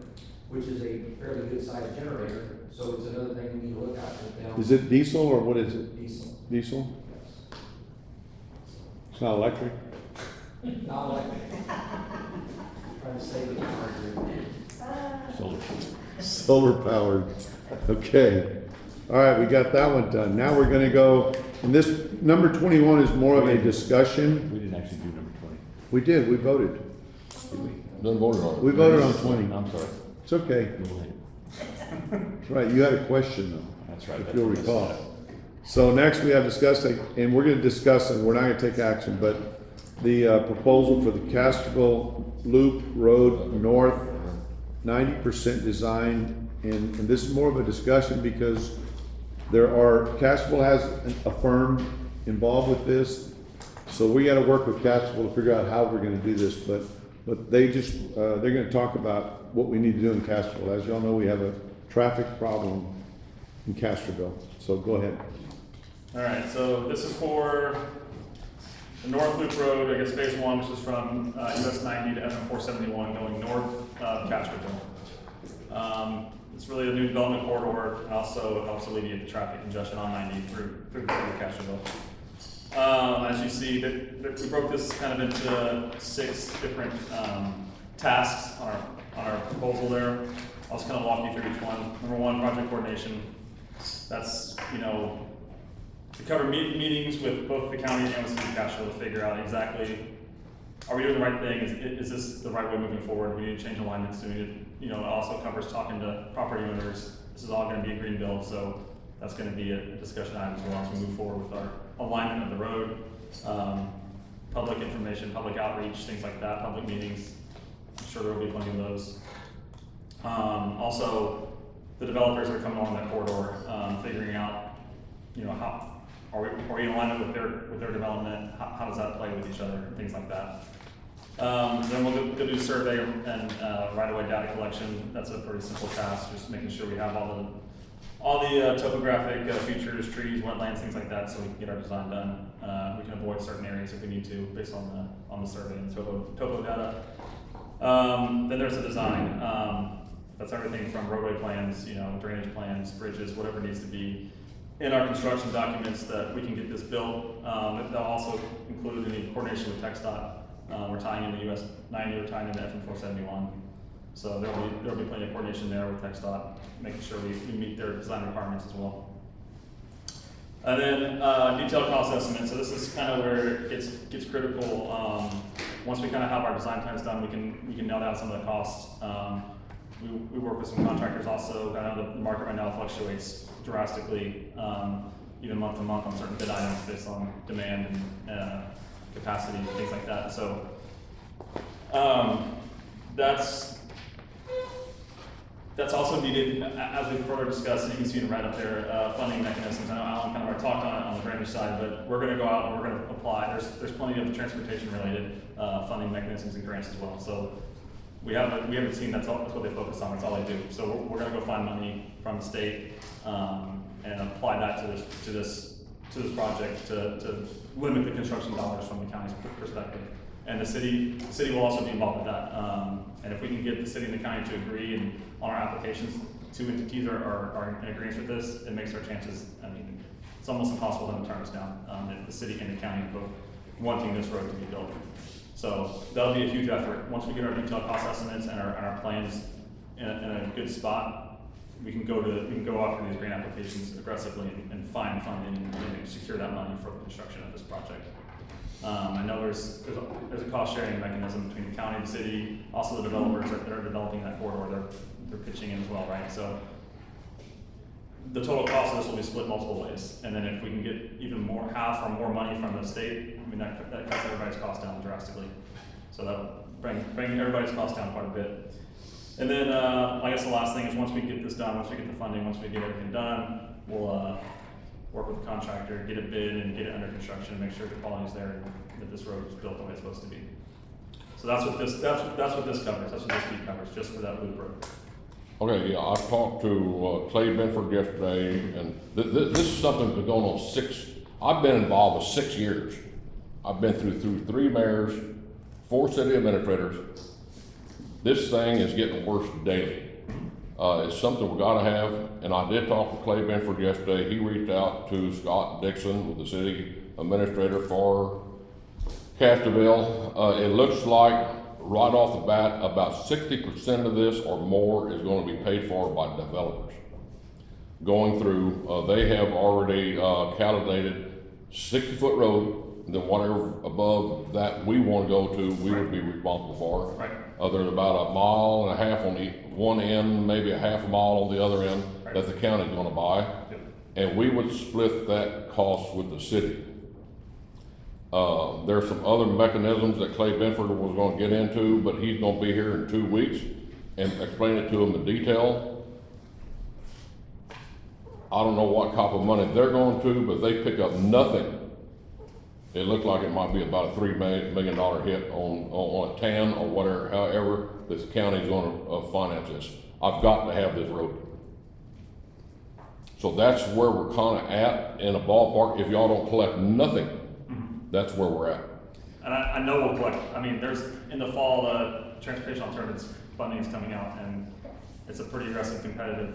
which is a fairly good sized generator, so it's another thing we need to look at with them. Is it diesel or what is it? Diesel, Diesel? yes. It's not electric? Not electric. Trying to save the power here. Solar. Solar powered. Okay. All right, we got that one done. Now we're gonna go, and this, number 21 is more of a discussion. We didn't actually do number 20. We did, we voted. Done voted on it. We voted on 20. I'm sorry. It's okay. You're late. That's right, you had a question though. That's right. If That's you'll what I recall. said. So next we have discussing, and we're gonna discuss, and we're not gonna take action, but the proposal for the Castroville Loop Road North, 90% design, and this is more of a discussion because Castroville has a firm involved with this, so we gotta work with Castroville to figure out how we're gonna do this, but they just, they're gonna talk about what we need to do in Castroville. As y'all know, we have a traffic problem in Castroville, so go ahead. All right, so this is for the North Loop Road, I guess phase one, which is from US 90 to FM 471 going north of Castroville. It's really a new development corridor, and also it helps alleviate the traffic congestion on 90 through the city of Castroville. As you see, we broke this kind of into 6 different tasks on our proposal there. I'll just kind of walk you through each one. Number 1, project coordination. That's, to cover meetings with both the county and the city of Castroville to figure out exactly are we doing the right thing? Is this the right way moving forward? We need to change alignments. We need to, it also covers talking to property owners. This is all gonna be a green build, so that's gonna be a discussion item as well as we move forward with our alignment of the road. Public information, public outreach, things like that, public meetings. I'm sure there will be plenty of those. Also, the developers that are coming along that corridor, figuring out, how are we in alignment with their development? How does that play with each other? Things like that. Then we'll go do survey and right-of-way data collection. That's a pretty simple task, just making sure we have all the topographic features, trees, wetlands, things like that, so we can get our design done. We can avoid certain areas if we need to, based on the survey and topo data. Then there's the design. That's everything from roadway plans, drainage plans, bridges, whatever needs to be in our construction documents that we can get this built. That'll also include any coordination with TxDOT. We're tying into US 90, we're tying into FM 471. So there'll be plenty of coordination there with TxDOT, making sure we meet their design requirements as well. And then detailed cost estimate. So this is kind of where it gets critical. Once we kind of have our design plans done, we can nail down some of the costs. We work with some contractors also. I know the market right now fluctuates drastically, even month to month on certain bid items based on demand and capacity and things like that. So that's also needed, as we further discussed, and you can see it right up there, funding mechanisms. I know Alan kind of already talked on it on the drainage side, but we're going to go out and we're going to apply. There's plenty of transportation related funding mechanisms and grants as well. So we haven't seen that's what they focus on. That's all they do. So we're going to go find money from the state and apply that to this project to limit the construction dollars from the county's perspective. And the city will also be involved with that. And if we can get the city and the county to agree and on our applications, two entities are in agreement with this, it makes our chances, it's almost impossible to turn us down if the city and the county are both wanting this road to be built. So that'll be a huge effort. Once we get our detailed cost estimates and our plans in a good spot, we can go after these grant applications aggressively and find funding and secure that money for the construction of this project. I know there's a cost sharing mechanism between the county and the city, also the developers that are developing that corridor, they're pitching in as well, right? So the total cost of this will be split multiple ways. And then if we can get even more, half or more money from the state, that cuts everybody's cost down drastically. So that'll bring everybody's cost down quite a bit. And then I guess the last thing is once we get this done, once we get the funding, once we get everything done, we'll work with the contractor, get it bid and get it under construction, make sure the quality's there and that this road is built the way it's supposed to be. So that's what this covers. That's what this fee covers, just for that loop road. Okay, yeah, I talked to Clay Benford yesterday, and this is something that's been going on I've been involved with 6 years. I've been through 3 mayors, 4 city administrators. This thing is getting worse daily. It's something we gotta have, and I did talk to Clay Benford yesterday. He reached out to Scott Dixon, with the city administrator for Castroville. It looks like right off the bat, about 60% of this or more is going to be paid for by developers. Going through, they have already calculated 60-foot road, then whatever above that we want to go to, we would be responsible for. Right. There's about 1.5 miles on the one end, maybe a half a mile on the other end, right, that the county's going to buy, yep, and we would split that cost with the city. There's some other mechanisms that Clay Benford was going to get into, but he's going to be here in 2 weeks and explain it to them in detail. I don't know what type of money they're going to, but they pick up nothing. It looks like it might be about a $3 million hit on a TAN or whatever, however this county's going to finance this. I've got to have this road. So that's where we're kind of at in a ballpark. If y'all don't collect nothing, that's where we're at. And I know we'll collect. There's in the fall the transportation alternatives funding is coming out, and it's a pretty aggressive competitive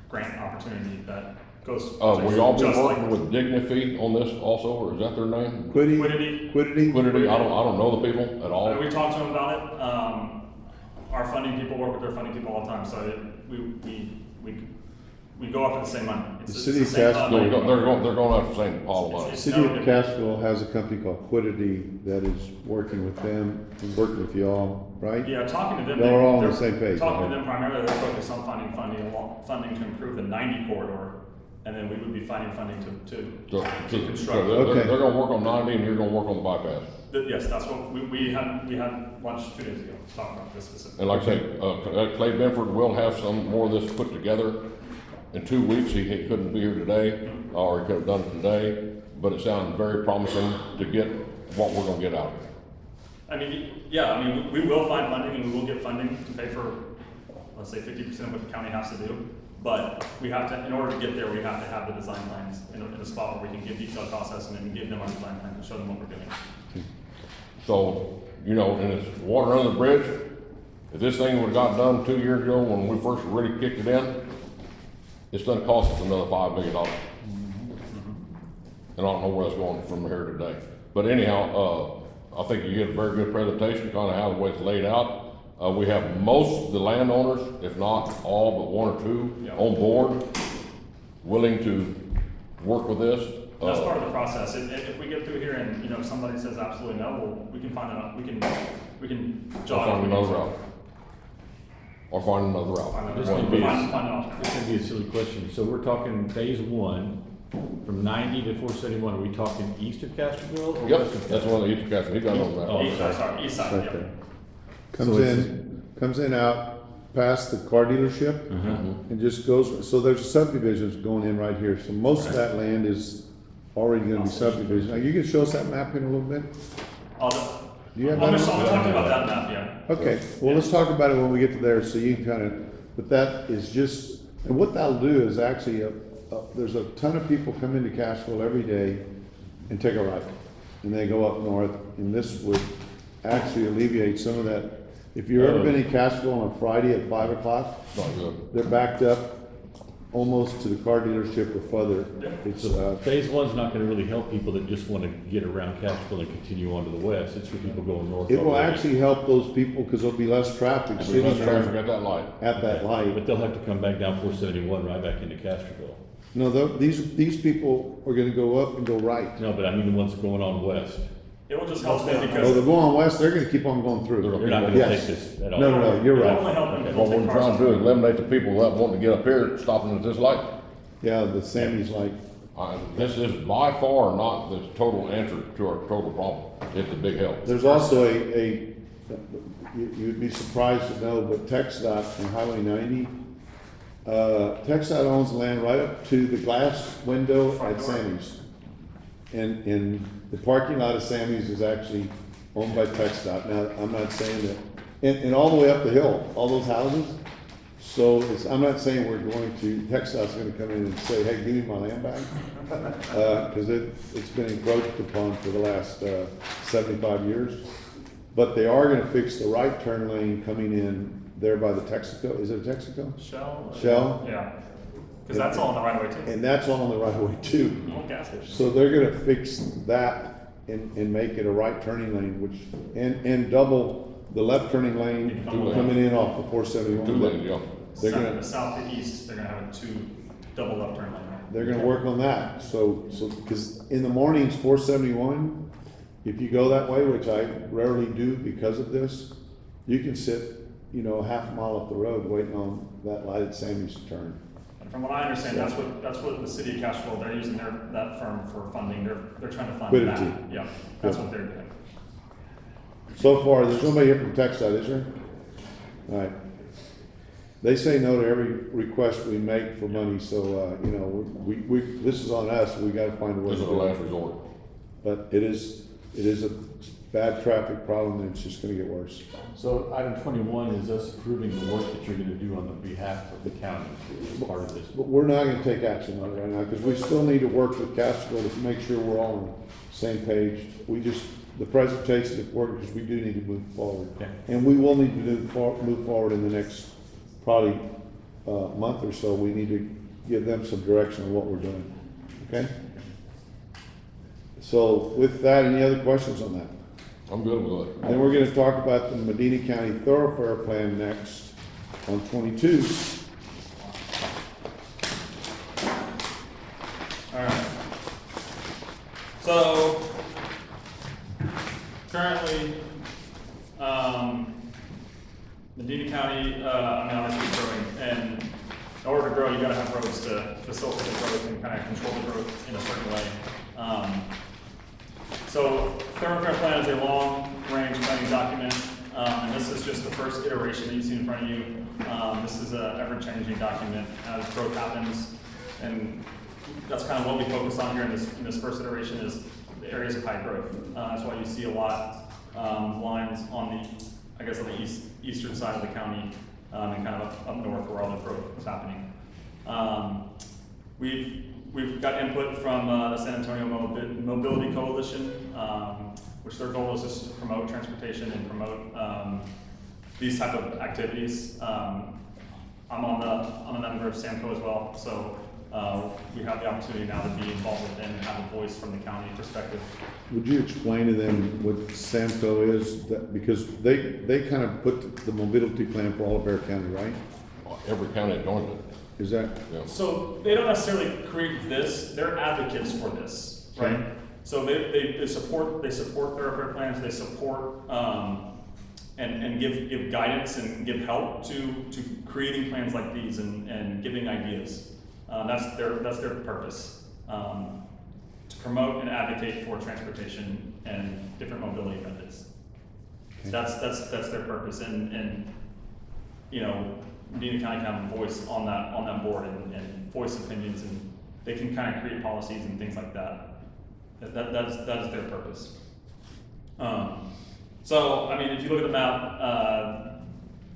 grant opportunity that goes. We all been working with Dignity on this also, or is that their name? Quiddity. I don't know the people at all. We talked to them about it. Our funding people work with their funding people all the time, so we go after the same money. It's The it's city the of same Castro- money. They're going after the same pile of money. It's City no of different. Castroville has a company called Quiddity that is working with them and working with y'all, right? Yeah, talking to them. They're all on the they're- same page, Talking right? to them primarily, they're focused on finding funding to improve the 90 corridor, and then we would be finding funding to construct. They're gonna work on 90 and you're gonna work on the bypass. Yes, that's what, we had lunch 2 days ago, talking about this specifically. And like I say, Clay Benford will have some more of this put together in 2 weeks. He couldn't be here today, or he could have done it today, but it sounds very promising to get what we're gonna get out of it. I mean, yeah, I mean, we will find funding and we will get funding to pay for, let's say 50% of what the county has to do. But we have to, in order to get there, we have to have the design plans in a spot where we can give detailed cost estimate and give them our design plan and show them what we're doing. So, you know, and it's water under the bridge. If this thing would've got done 2 years ago when we first really kicked it in, it's gonna cost us another $5 million. And I don't know where that's going from here today. But anyhow, I think you get a very good presentation, kind of how the way it's laid out. We have most of the landowners, if not all but 1 or 2, on board, willing to work with this. That's part of the process. If we get through here and, you know, if somebody says absolutely no, well, we can find out, we can jog. Find another route. Or find another route. This One can be, piece. this can be a silly question. So we're talking phase 1, from 90 to 471. Are we talking east of Castroville or Yep, west of that's one of the east castles. He got on that. Oh, East side, east side, Right yeah. there. Comes So it's- comes in out past the car dealership and just goes, so there's subdivisions going in right here. So most of that land is already gonna be subdivision. Now, you can show us that map in a little bit? I'll, Do you have I'm that? gonna talk about that map, yeah. Okay, well, let's talk about it when we get to there, so you can kind of, but that is just, and what that'll do is actually, there's a ton of people come into Cashville every day and take a right, and they go up north, and this would actually alleviate some of that. If you've ever been in Cashville on a Friday at 5 o'clock, It's not good. they're backed up almost to the car dealership or further. It's, So phase 1's not gonna really help people that just wanna get around Castroville and continue on to the west. It's for people going north. it will already. actually help those people, because there'll be less traffic There'll be sitting less traffic there at that light. at that light. But they'll have to come back down 471 right back into Castroville. No, these people are gonna go up and go right. No, but I mean the ones going on west. It will just help them Oh, because they're going west, they're gonna keep on going through. They're not gonna Yes. take this at all. No, you're it will right. only help them if What they'll we're take trying cars to do is off. eliminate the people that want to get up here, stopping at this light. Yeah, the Sammy's like, This is by far not the total answer to our total problem. It's a big help. there's also you'd be surprised to know, but TxDOT and Highway 90, TxDOT owns land right up to the glass window at Sammy's. And the parking lot of Sammy's is actually owned by TxDOT. Now, I'm not saying that, and all the way up the hill, all those houses. So I'm not saying we're going to, TxDOT's gonna come in and say, hey, give me my land back. Cause it's been encroached upon for the last 75 years. But they are gonna fix the right turn lane coming in there by the Texaco, is it a Texaco? Shell? Yeah, because that's all on the right of way too. And that's all on the right of way too. Whole gas station. So they're gonna fix that and make it a right turning lane, which, and double the left turning lane coming in off the 471. 2 lanes, yeah. They're gonna, South to east, they're gonna have 2 double left turn lane. they're gonna work on that, so, cause in the mornings, 471, if you go that way, which I rarely do because of this, you can sit, half a mile up the road waiting on that light at Sammy's to turn. And from what I understand, that's what the city of Cashville, they're using that firm for funding, they're trying to fund that. Quiddity. Yeah, that's Good. what they're doing. So far, there's nobody here from TxDOT, is there? All right. They say no to every request we make for money, so, this is on us, we gotta find a way This to is the do last it. resort. But it is a bad traffic problem, and it's just gonna get worse. So item 21 is us approving the work that you're gonna do on the behalf of the county as part of this. But we're not gonna take action on it right now, because we still need to work with Castroville to make sure we're all on the same page. The presentation is important, because we do need to move forward. Okay. And we will need to move forward in the next, probably, month or so. We need to give them some direction on what we're doing, okay? So with that, any other questions on that? I'm good with it. Then we're gonna talk about the Medina County Thoroughfare Plan next on 22. So, currently, Medina County, obviously is growing, and in order to grow, you gotta have roads to facilitate the growth and kind of control the growth in a certain way. So, thoroughfare plan is a long-range planning document, and this is just the first iteration that you see in front of you. This is an ever-changing document as growth happens, and that's kind of what we focus on here in this first iteration is the areas of high growth. That's why you see a lot lines on the eastern side of the county and kind of up north where all the growth is happening. We've got input from the San Antonio Mobility Coalition, which their goal is just to promote transportation and promote these type of activities. I'm on a member of SAMCO as well, so we have the opportunity now to be involved with them and have a voice from the county perspective. Would you explain to them what SAMCO is? Because they kind of put the mobility plan for all of Bear County, right? Every county joined it. Is that? Yeah. So they don't necessarily create this; they're advocates for this, right? Okay. So they support thoroughfare plans. They support and give guidance and give help to creating plans like these and giving ideas. That's their purpose, to promote and advocate for transportation and different mobility methods. Okay. That's their purpose, and you know, Medina County can have a voice on that board and voice opinions, and they can kind of create policies and things like that. That is their purpose. So I mean, if you look at the map,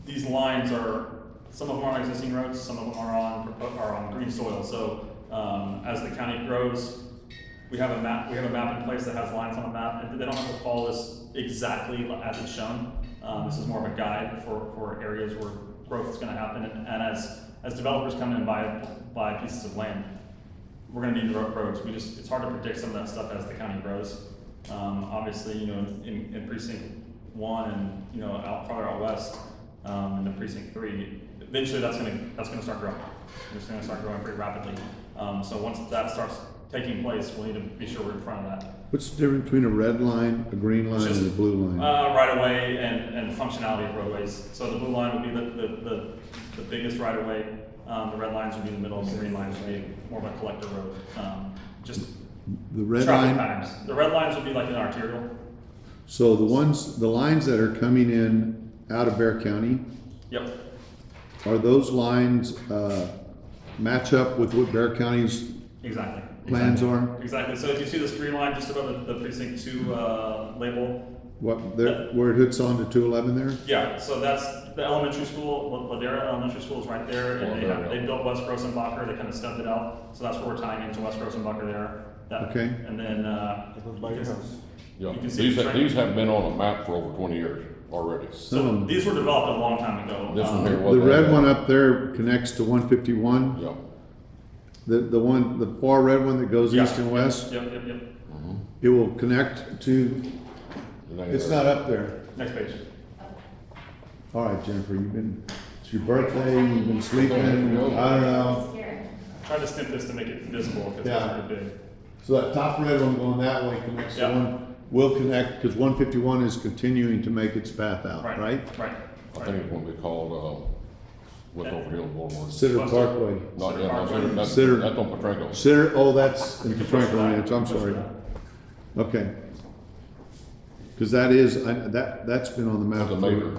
these lines are. Some of them are on existing roads, some of them are on green soil. So as the county grows, we have a map in place that has lines on the map, and they don't have to follow this exactly as it's shown. This is more of a guide for areas where growth is going to happen. And as developers come in and buy pieces of land, we're going to need roads. It's hard to predict some of that stuff as the county grows. Obviously, you know, in precinct 1 and you know farther out west, in the precinct 3. Eventually, that's going to start growing. It's going to start growing pretty rapidly. So once that starts taking place, we'll need to be sure we're in front of that. What's the difference between a red line, a green line, and a blue line? Right of way and functionality of roadways. So the blue line would be the biggest right of way. The red lines would be in the middle, and the green lines would be more of a collector road. Just the red traffic line patterns. The red lines would be like an arterial. So the lines that are coming in out of Bear County. Yep. Are those lines match up with what Bear County's plans are? Exactly. So if you see this green line just above the precinct 2 label. Where it hits on to 211 there? Yeah. So that's the elementary school. Ladera Elementary School is right there, and they built West Grossenbacher. They kind of stubbed it out. So that's where we're tying into West Grossenbacher there. Okay. And then Yeah. you can see These have been on a map for over 20 years already. So these were developed a long time ago. This one here The red one up there connects to 151. Yeah. The far red one that goes east and west. Yep. It will connect to. It's not up there. Next page. All right, Jennifer, it's your birthday. You've been sleeping. I don't know. I tried to snip this to make it visible because it's pretty big. So that top red one going that way connects to one. Will connect because 151 is continuing to make its path out, right? Right. I think it's going to be called what's over here on Boulevard? Cider Parkway. Not yet. No, Cider. That's on Petranco. Cider. Oh, that's in Petranco Ranch. I'm sorry. Okay. Because that's been on the map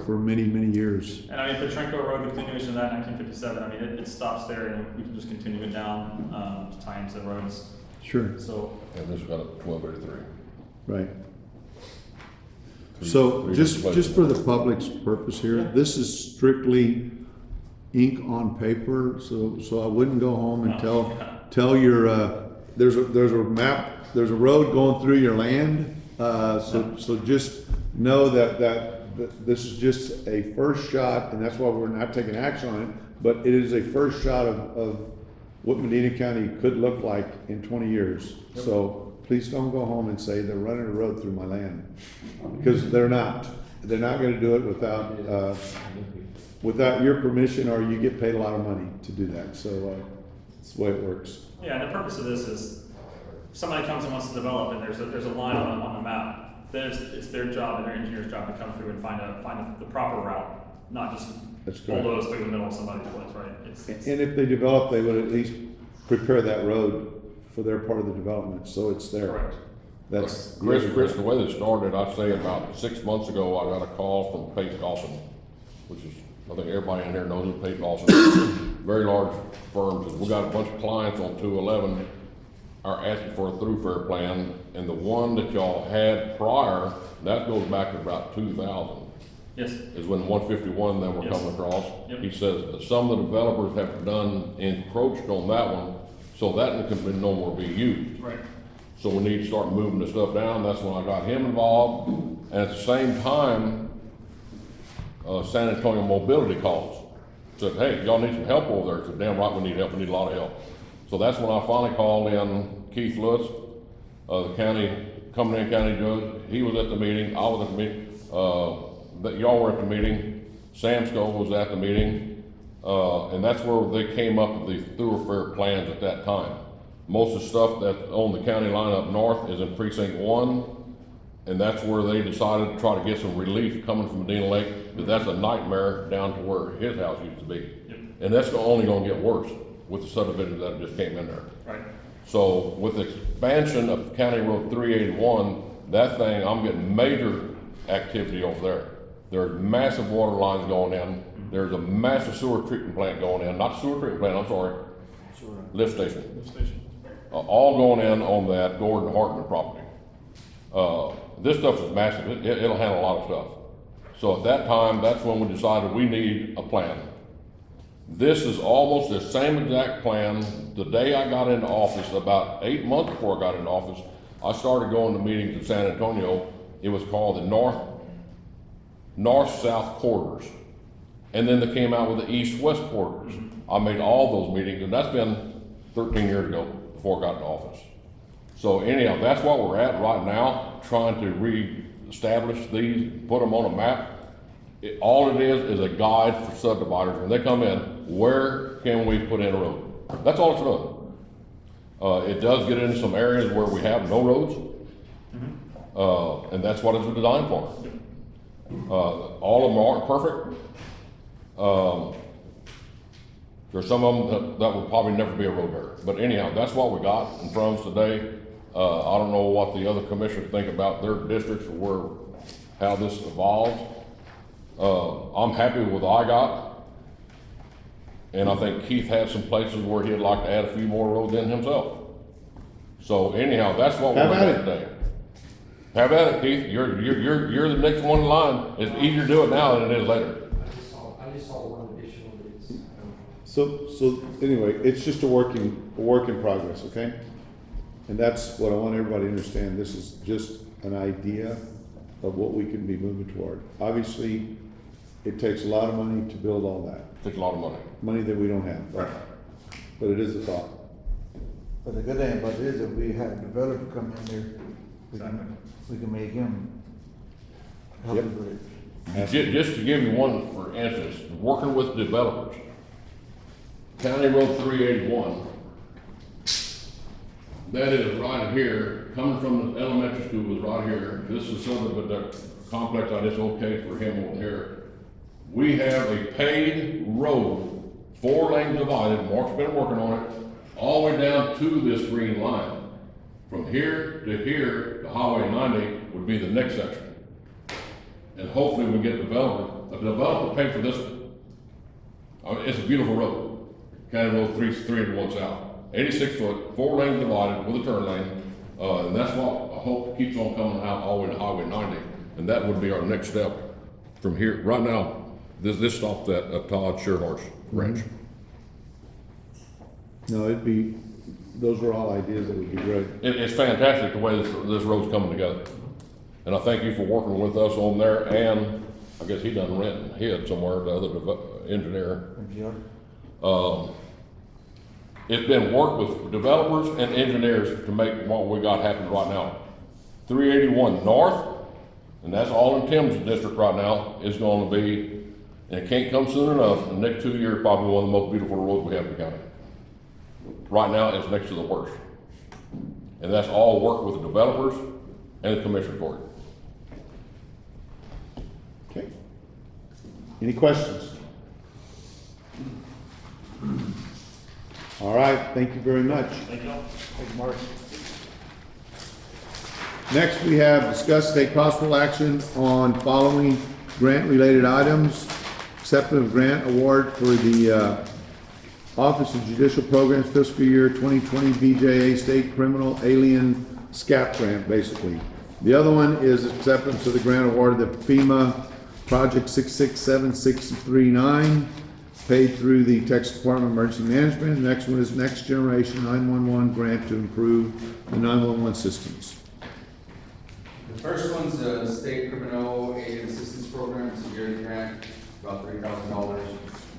for many years. And I mean, Petranco Road, the continuation of that 1957. I mean, it stops there, and we can just continue it down to tie into the roads. Sure. So. And this has got a 1283. Right. So just for the public's purpose here, this is strictly ink on paper. So I wouldn't go home and tell your there's a map, there's a road going through your land. So just know that this is just a first shot, and that's why we're not taking action on it. But it is a first shot of what Medina County could look like in 20 years. Yep. So. Please don't go home and say they're running a road through my land, because they're not. They're not going to do it without your permission, or you get paid a lot of money to do that. So that's the way it works. Yeah, and the purpose of this is somebody comes and wants to develop and there's a line on the map, then it's their job and their engineer's job to come through and find the proper route, not just That's correct. bulldoze through the middle of somebody's place, right? And if they develop, they would at least prepare that road for their part of the development, so it's there. Correct. That's. Chris, the way this started, I'd say about 6 months ago, I got a call from Pate Dawson, which is, I think everybody in there knows who Pate Dawson is. Very large firm. We got a bunch of clients on 211 are asking for a thoroughfare plan, and the one that y'all had prior, that goes back to about 2000. Yes. Is when 151 that were Yes. coming across. Yep. He says that some of the developers have done encroached on that one, so that can no more be used. Right. So we need to start moving the stuff down. That's when I got him involved. And at the same time, San Antonio Mobility calls. Said, hey, y'all need some help over there. I said, damn right we need help. We need a lot of help. So that's when I finally called in Keith Lutz, the Cumberland County judge. He was at the meeting. I was at the meeting. That y'all were at the meeting. Samsco was at the meeting. And that's where they came up with the thoroughfare plans at that time. Most of the stuff that's on the county line up north is in precinct 1, and that's where they decided to try to get some relief coming from Medina Lake, but that's a nightmare down to where his house used to be. Yep. And that's only gonna get worse with the subdivision that just came in there. Right. So with the expansion of County Road 381, that thing, I'm getting major activity over there. There's massive water lines going in. There's a massive sewer treatment plant going in, not sewer treatment plant, I'm sorry, lift station. Lift station. All going in on that Gordon Hartman property. This stuff is massive. It'll handle a lot of stuff. So at that time, that's when we decided we need a plan. This is almost the same exact plan. The day I got into office, about 8 months before I got into office, I started going to meetings in San Antonio. It was called the North-South corridors. And then they came out with the East-West corridors. I made all those meetings, and that's been 13 years ago before I got into office. So anyhow, that's what we're at right now, trying to re-establish these, put them on a map. All it is a guide for subdividers. When they come in, where can we put in a road? That's all it's doing. It does get into some areas where we have no roads, and that's what it's designed for. All of them aren't perfect. There's some of them that will probably never be a road there. But anyhow, that's what we got in front of us today. I don't know what the other commissioners think about their districts or how this evolves. I'm happy with what I got. And I think Keith had some places where he'd like to add a few more roads in himself. So anyhow, that's what we're doing today. Have at it, Keith. You're the next one in line. It's easier to do it now than it is later. I just saw one additional that's. So anyway, it's just a work in progress, okay? And that's what I want everybody to understand. This is just an idea of what we can be moving toward. Obviously, it takes a lot of money to build all that. It takes a lot of money. Money that we don't have, but it is a thought. But the good thing about it is if we have a developer come in there, we can make him help us with it. Just to give you one, for instance, working with developers. County Road 381, that is right here, coming from the elementary school is right here. This is something but the complex I just okayed for him over here. We have a paved road, 4 lanes divided, Mark's been working on it, all the way down to this green line. From here to here, the Highway 90 would be the next section. And hopefully we get a developer will pay for this one. It's a beautiful road. County Road 381 South. 86 foot, 4 lanes divided with a turn lane. And that's what I hope keeps on coming out all the way to Highway 90. And that would be our next step from here. Right now, this stopped at Todd Sherhart's ranch. No, those are all ideas that would be great. It's fantastic the way this road's coming together. And I thank you for working with us on there, and I guess he done rent hid somewhere, the other engineer. It's been work with developers and engineers to make what we got happen right now. 381 North, and that's all in Tim's district right now, is going to be, and it can't come soon enough, the next 2 years probably one of the most beautiful roads we have in the county. Right now, it's next to the worst. And that's all work with the developers and the commissioner court. Okay. Any questions? All right, thank you very much. Thank you. Thank you, Mark. Next, we have discuss take possible action on following grant-related items. Acceptance of grant award for the Office of Judicial Programs fiscal year 2020 BJA State Criminal Alien SCAP grant, basically. The other one is acceptance of the grant award of the FEMA Project 667639, paid through the Texas Department of Emergency Management. The next one is Next Generation 911 grant to improve the 911 systems. The first one's a state criminal aid assistance program, it's a yearly grant, about $3,000.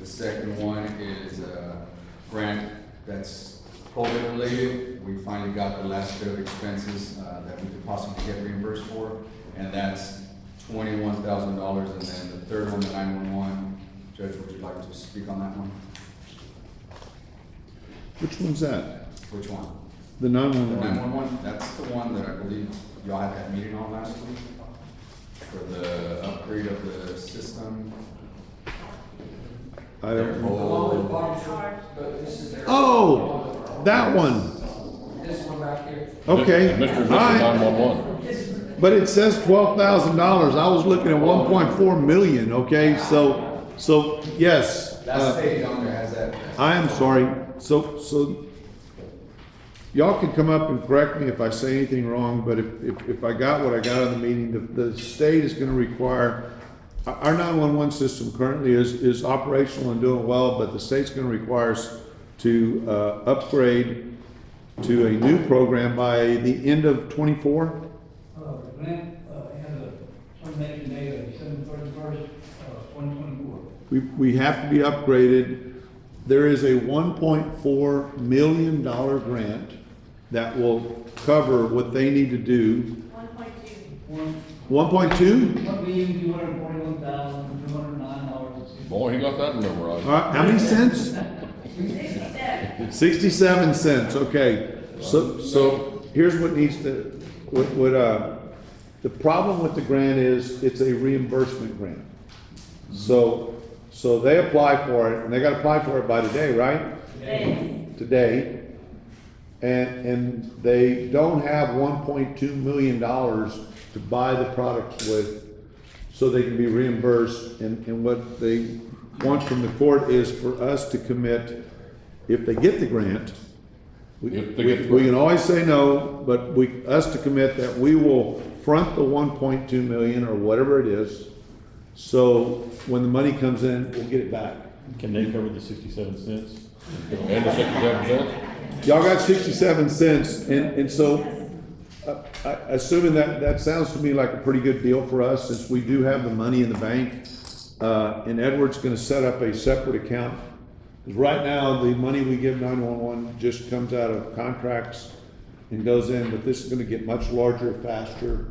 The second one is a grant that's COVID related. We finally got the last bit of expenses that we could possibly get reimbursed for, and that's $21,000. And then the third one, the 911. Judge, would you like to speak on that one? Which one's that? Which one? The The 911. 911, that's the one that I believe y'all had that meeting on last week for the upgrade of the system. I don't Their know. whole- Oh, that one. This one back here. Okay. And Mr. and All Mrs. right. 911. But it says $12,000. I was looking at 1.4 million, okay? So, yes. That page on there has that. I am sorry. So y'all can come up and correct me if I say anything wrong, but if I got what I got on the meeting, the state is gonna require, our 911 system currently is operational and doing well, but the state's gonna require us to, upgrade to a new program by the end of '24? Grant, has a termination date of December 31st, 2024. We have to be upgraded. There is a $1.4 million grant that will cover what they need to do. 1.2? $1,241,209. Boy, he got that memorized. All right, how many cents? 67 cents, okay. So here's what needs to, the problem with the grant is it's a reimbursement grant. So they apply for it, and they gotta apply for it by today, right? Today. And they don't have $1.2 million to buy the products with, so they can be reimbursed. And what they want from the court is for us to commit, if they get the grant, we can always say no, but us to commit that we will front the 1.2 million or whatever it is. So when the money comes in, we'll get it back. Can they cover the 67 cents? And the 67 cents? Y'all got 67 cents, and so, assuming that sounds to me like a pretty good deal for us, since we do have the money in the bank, and Edward's gonna set up a separate account. 'Cause right now, the money we give 911 just comes out of contracts and goes in, but this is gonna get much larger, faster,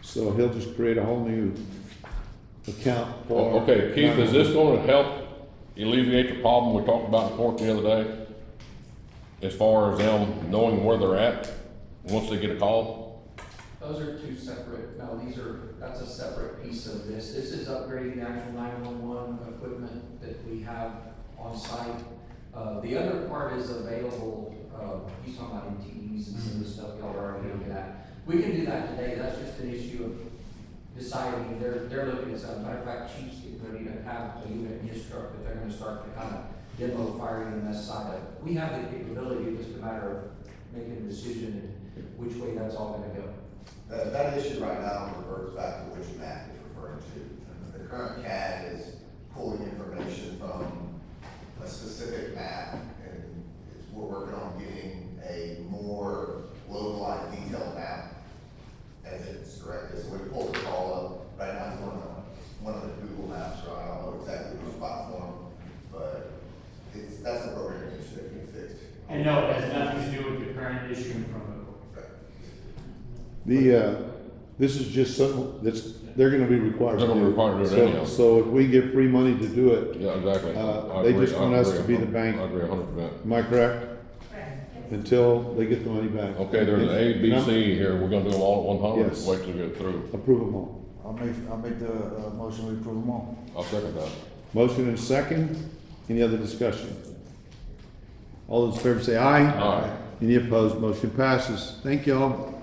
so he'll just create a whole new account for. Okay, Keith, is this gonna help alleviate the problem we talked about in court the other day? As far as them knowing where they're at, once they get a call? Those are two separate, no, that's a separate piece of this. This is upgrading the actual 911 equipment that we have on site. The other part is available, he's talking about MTEs and some of the stuff y'all are already looking at. We can do that today, that's just an issue of deciding, they're looking at something. Matter of fact, Chief's getting ready to have a unit in his truck that they're gonna start to kind of demo firing on this side of it. We have the capability, it's just a matter of making a decision and which way that's all gonna go. That issue right now reverts back to which map it's referring to. The current CAD is pulling information from a specific map, and we're working on getting a more localized, detailed map as it's corrected. So we pull the call up. Right now it's one of the Google maps, so I don't know exactly which platform, but that's a programming issue that can be fixed. And no, it has nothing to do with the current issue from This is just something they're gonna be required to do. They're gonna be required to do it anyhow. So if we give free money to do it. Yeah, exactly. I They agree. just want us to be the bank. I agree 100%. Am I correct? until they get the money back. Okay, there's A, B, And I'm- C here, we're gonna do them all at one time, or Yes. just wait till we get through? Approve them all. I'll make the, motion, we approve them all. I'll second that. Motion and a second. Any other discussion? All those in favor say aye. Aye. Any opposed? Motion passes. Thank y'all.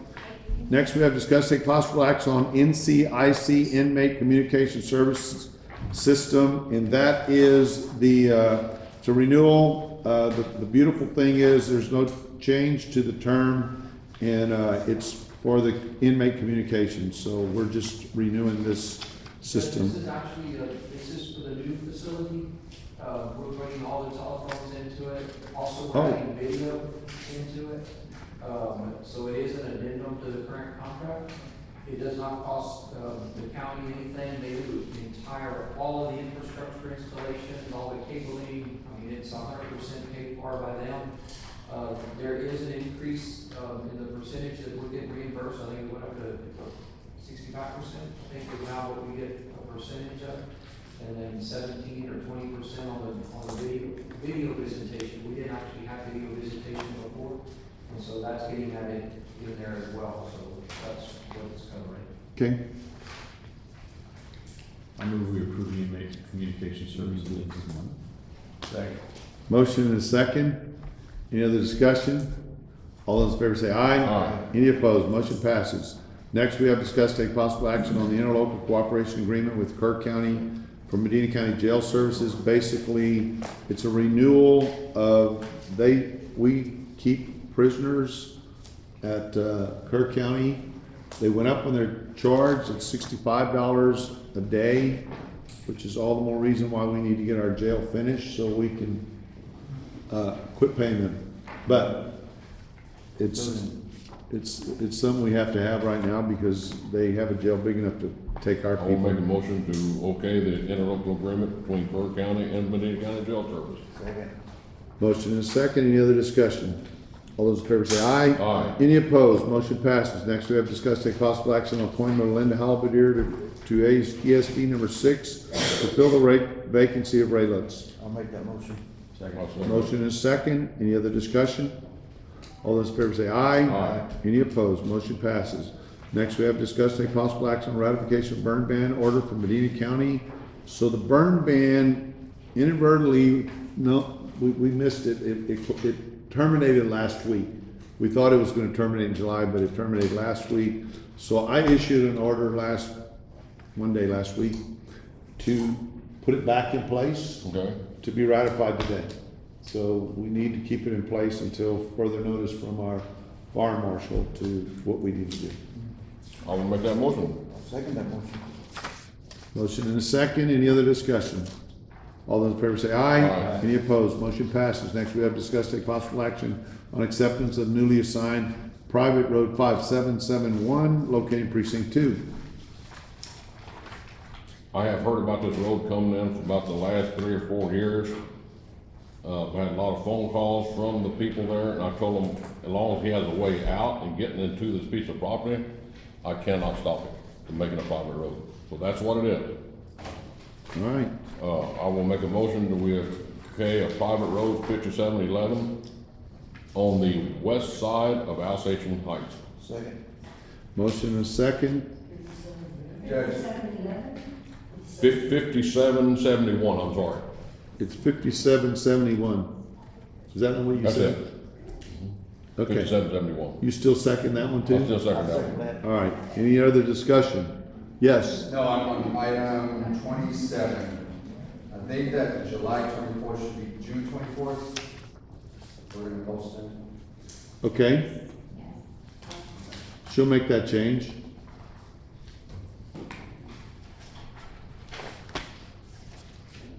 Next, we have discussed take possible action on NCIC Inmate Communication Services System, and that is it's a renewal. The beautiful thing is there's no change to the term, and it's for the inmate communication, so we're just renewing this system. This is actually, this is for the new facility. We're bringing all the telephones into it. Also, we're adding video into it. So it is an addendum to the current contract. It does not cost the county anything. They do all of the infrastructure installation, all the cabling. I mean, it's 100% paid for by them. There is an increase in the percentage that we're getting reimbursed. I think it went up to 65%. I think is now what we get a percentage of. And then 17 or 20% on the video visitation. We didn't actually have video visitation before, and so that's getting added in there as well. So that's what it's covering. Okay. I move we approve the inmate communication services. Second. Motion and a second. Any other discussion? All those in favor say aye. Aye. Any opposed? Motion passes. Next, we have discussed take possible action on the interlocal cooperation agreement with Kerr County for Medina County Jail Services. Basically, it's a renewal of, we keep prisoners at Kerr County. They went up on their charge at $65 a day, which is all the more reason why we need to get our jail finished so we can quit paying them. But it's something we have to have right now because they have a jail big enough to take our I will people. make a motion to okay the interlocal agreement between Kerr County and Medina County Jail Service. Second. Motion and a second. Any other discussion? All those in favor say aye. Aye. Any opposed? Motion passes. Next, we have discussed take possible action on appointment of Linda Halberdier to ESD number 6 to fill the vacancy of Ray Lutz. I'll make that motion. Second. Motion and a second. Any other discussion? All those in favor say aye. Aye. Any opposed? Motion passes. Next, we have discussed take possible action on ratification of burn ban order for Medina County. So the burn ban inadvertently, we missed it. It terminated last week. We thought it was going to terminate in July, but it terminated last week. So I issued an order one day last week to put it back in place. Okay. To be ratified today. So we need to keep it in place until further notice from our fire marshal to what we need to do. I will make that motion. I'll second that motion. Motion and a second. Any other discussion? All those in favor say aye. Aye. Any opposed? Motion passes. Next, we have discussed take possible action on acceptance of newly assigned private road 5771 located in precinct 2. I have heard about this road coming in for about the last 3 or 4 years. I've had a lot of phone calls from the people there, and I told them, as long as he has a way out and getting into this piece of property, I cannot stop it from making a private road. So that's what it is. All right. I will make a motion that we okay a private road 5711 on the west side of Alsatian Heights. Second. Motion and a second. Judge, 5771, I'm sorry. It's 5771. Is that what you That's said? it. Okay. 5771. You still second that one too? I'll still second that one. All right. Any other discussion? Yes. No, I'm on item 27. I think that July 24th should be June 24th. We're gonna post it. Okay. She'll make that change.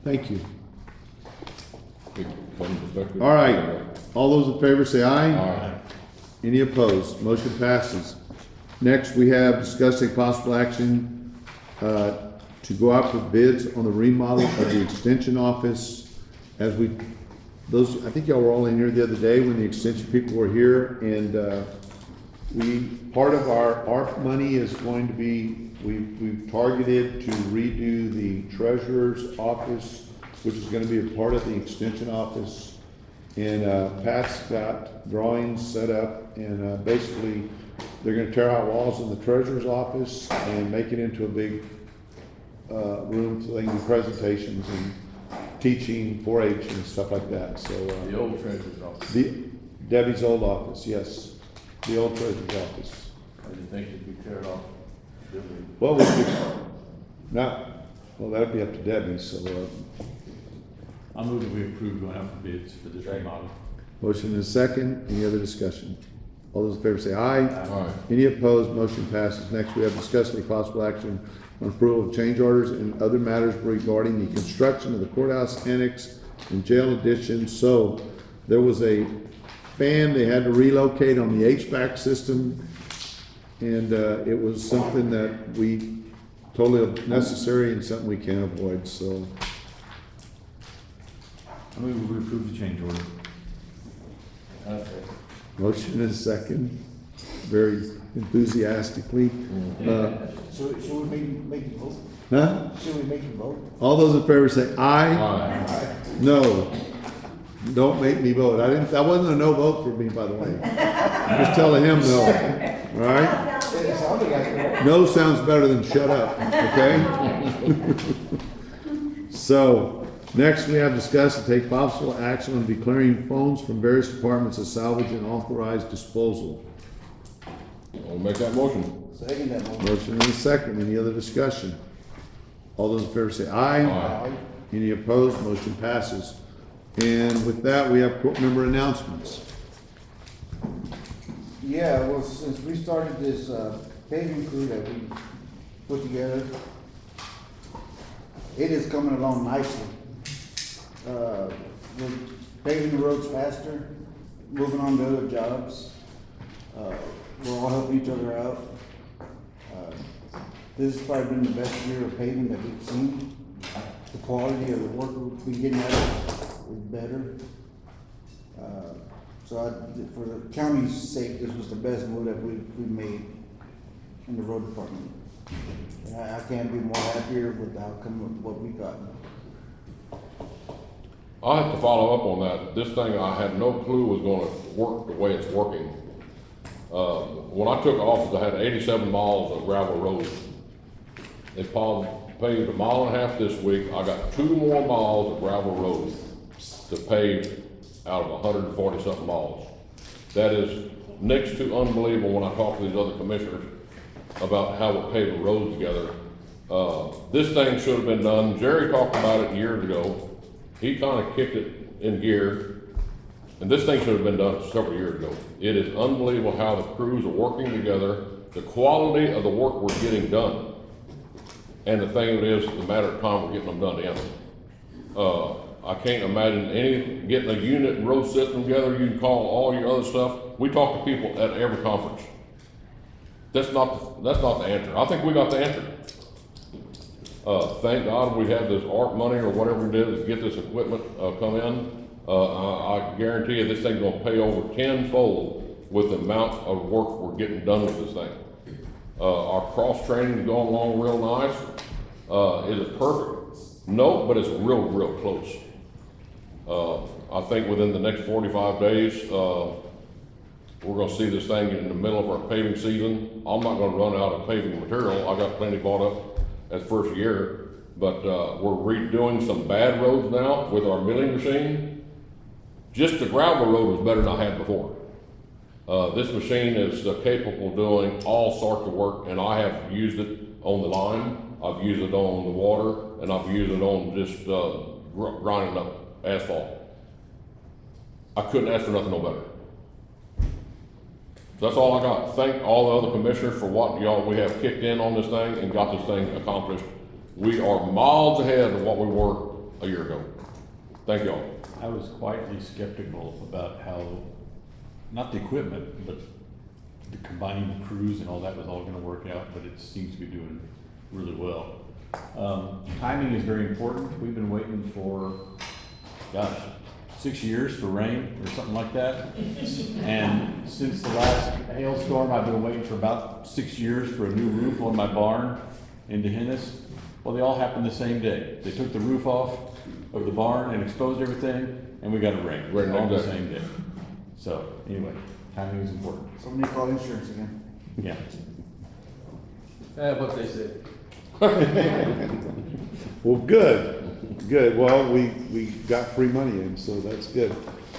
Thank you. All right. All those in favor say aye. Aye. Any opposed? Motion passes. Next, we have discussing possible action to go out for bids on the remodel of the extension office. I think y'all were all in here the other day when the extension people were here, and part of our ARP money is going to be, we've targeted to redo the treasurer's office, which is gonna be a part of the extension office. And Pat's got drawings set up, and basically, they're gonna tear out walls in the treasurer's office and make it into a big room so they can do presentations and teaching 4-H and stuff like that, so. The old treasurer's office. Debbie's old office, yes, the old treasurer's office. I didn't think it'd be teared off. Well, we could, well, that'd be up to Debbie, so, I'll move that we approve going out for bids for this remodel. motion is second, any other discussion? All those in favor say aye. Aye. Any opposed, motion passes. Next, we have discussed any possible action on approval of change orders and other matters regarding the construction of the courthouse annex and jail addition. So, there was a fan they had to relocate on the HVAC system, and it was something that we totally necessary and something we can't avoid, so. I move we approve the change order. Motion is second, very enthusiastically. Should we make it vote? Huh? Should we make it vote? All those in favor say aye. Aye. No. Don't make me vote. That wasn't a no vote for me, by the way. I'm just telling him no. All right? It sounded like it. No sounds better than shut up, okay? So, next we have discussed and take possible action on declaring phones from various departments as salvage and authorized disposal. I'll make that motion. Second that motion. Motion and a second. Any other discussion? All those in favor say aye. Aye. Any opposed? Motion passes. And with that, we have court member announcements. Yeah, well, since we started this paving crew that we put together, it is coming along nicely. We're paving the roads faster, moving on to other jobs. We're all helping each other out. This has probably been the best year of paving that we've seen. The quality of the work we've been getting at is better. For the county's sake, this was the best move that we made in the road department. And I can't be more happier with the outcome of what we got. I have to follow up on that. This thing, I had no clue was gonna work the way it's working. When I took office, I had 87 miles of gravel roads. They paved a mile and a half this week. I got 2 more miles of gravel roads to pave out of 140 something miles. That is next to unbelievable when I talk to these other commissioners about how we pave the roads together. This thing should have been done. Jerry talked about it years ago. He kind of kicked it in gear, and this thing should have been done several years ago. It is unbelievable how the crews are working together, the quality of the work we're getting done. And the thing of it is, it's a matter of time we're getting them done to end. I can't imagine getting a unit road system together. You can call all your other stuff. We talk to people at every conference. That's not the answer. I think we got the answer. Thank God we have this ARP money or whatever it is to get this equipment come in. I guarantee you this thing's gonna pay over tenfold with the amount of work we're getting done with this thing. Our cross training is going along real nice. Is it perfect? No, but it's real close. I think within the next 45 days, we're gonna see this thing in the middle of our paving season. I'm not gonna run out of paving material. I got plenty bought up as first year, but we're redoing some bad roads now with our milling machine. Just the gravel road was better than I had before. This machine is capable of doing all sorts of work, and I have used it on the line, I've used it on the water, and I've used it on just grinding up asphalt. I couldn't ask for nothing no better. That's all I got. Thank all the other commissioners for what we have kicked in on this thing and got this thing accomplished. We are miles ahead of what we were a year ago. Thank y'all. I was quietly skeptical about how, not the equipment, but the combining the crews and all that was all gonna work out, but it seems to be doing really well. Timing is very important. We've been waiting for, 6 years for rain or something like that. And since the last hailstorm, I've been waiting for about 6 years for a new roof on my barn in Dehennis. Well, they all happened the same day. They took the roof off of the barn and exposed everything, and we got a rain, Right, all the exactly. same day. So, anyway, timing is important. Somebody call insurance again. Yeah. What they said. Well, good. Well, we got free money in, so that's good.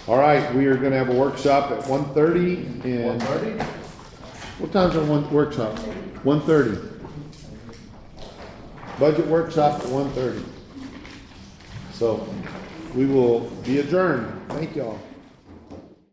All right, we are gonna have a workshop at 1:30 and. 1:30? What time's our workshop? 1:30. Budget workshop at 1:30. So, we will be adjourned. Thank y'all.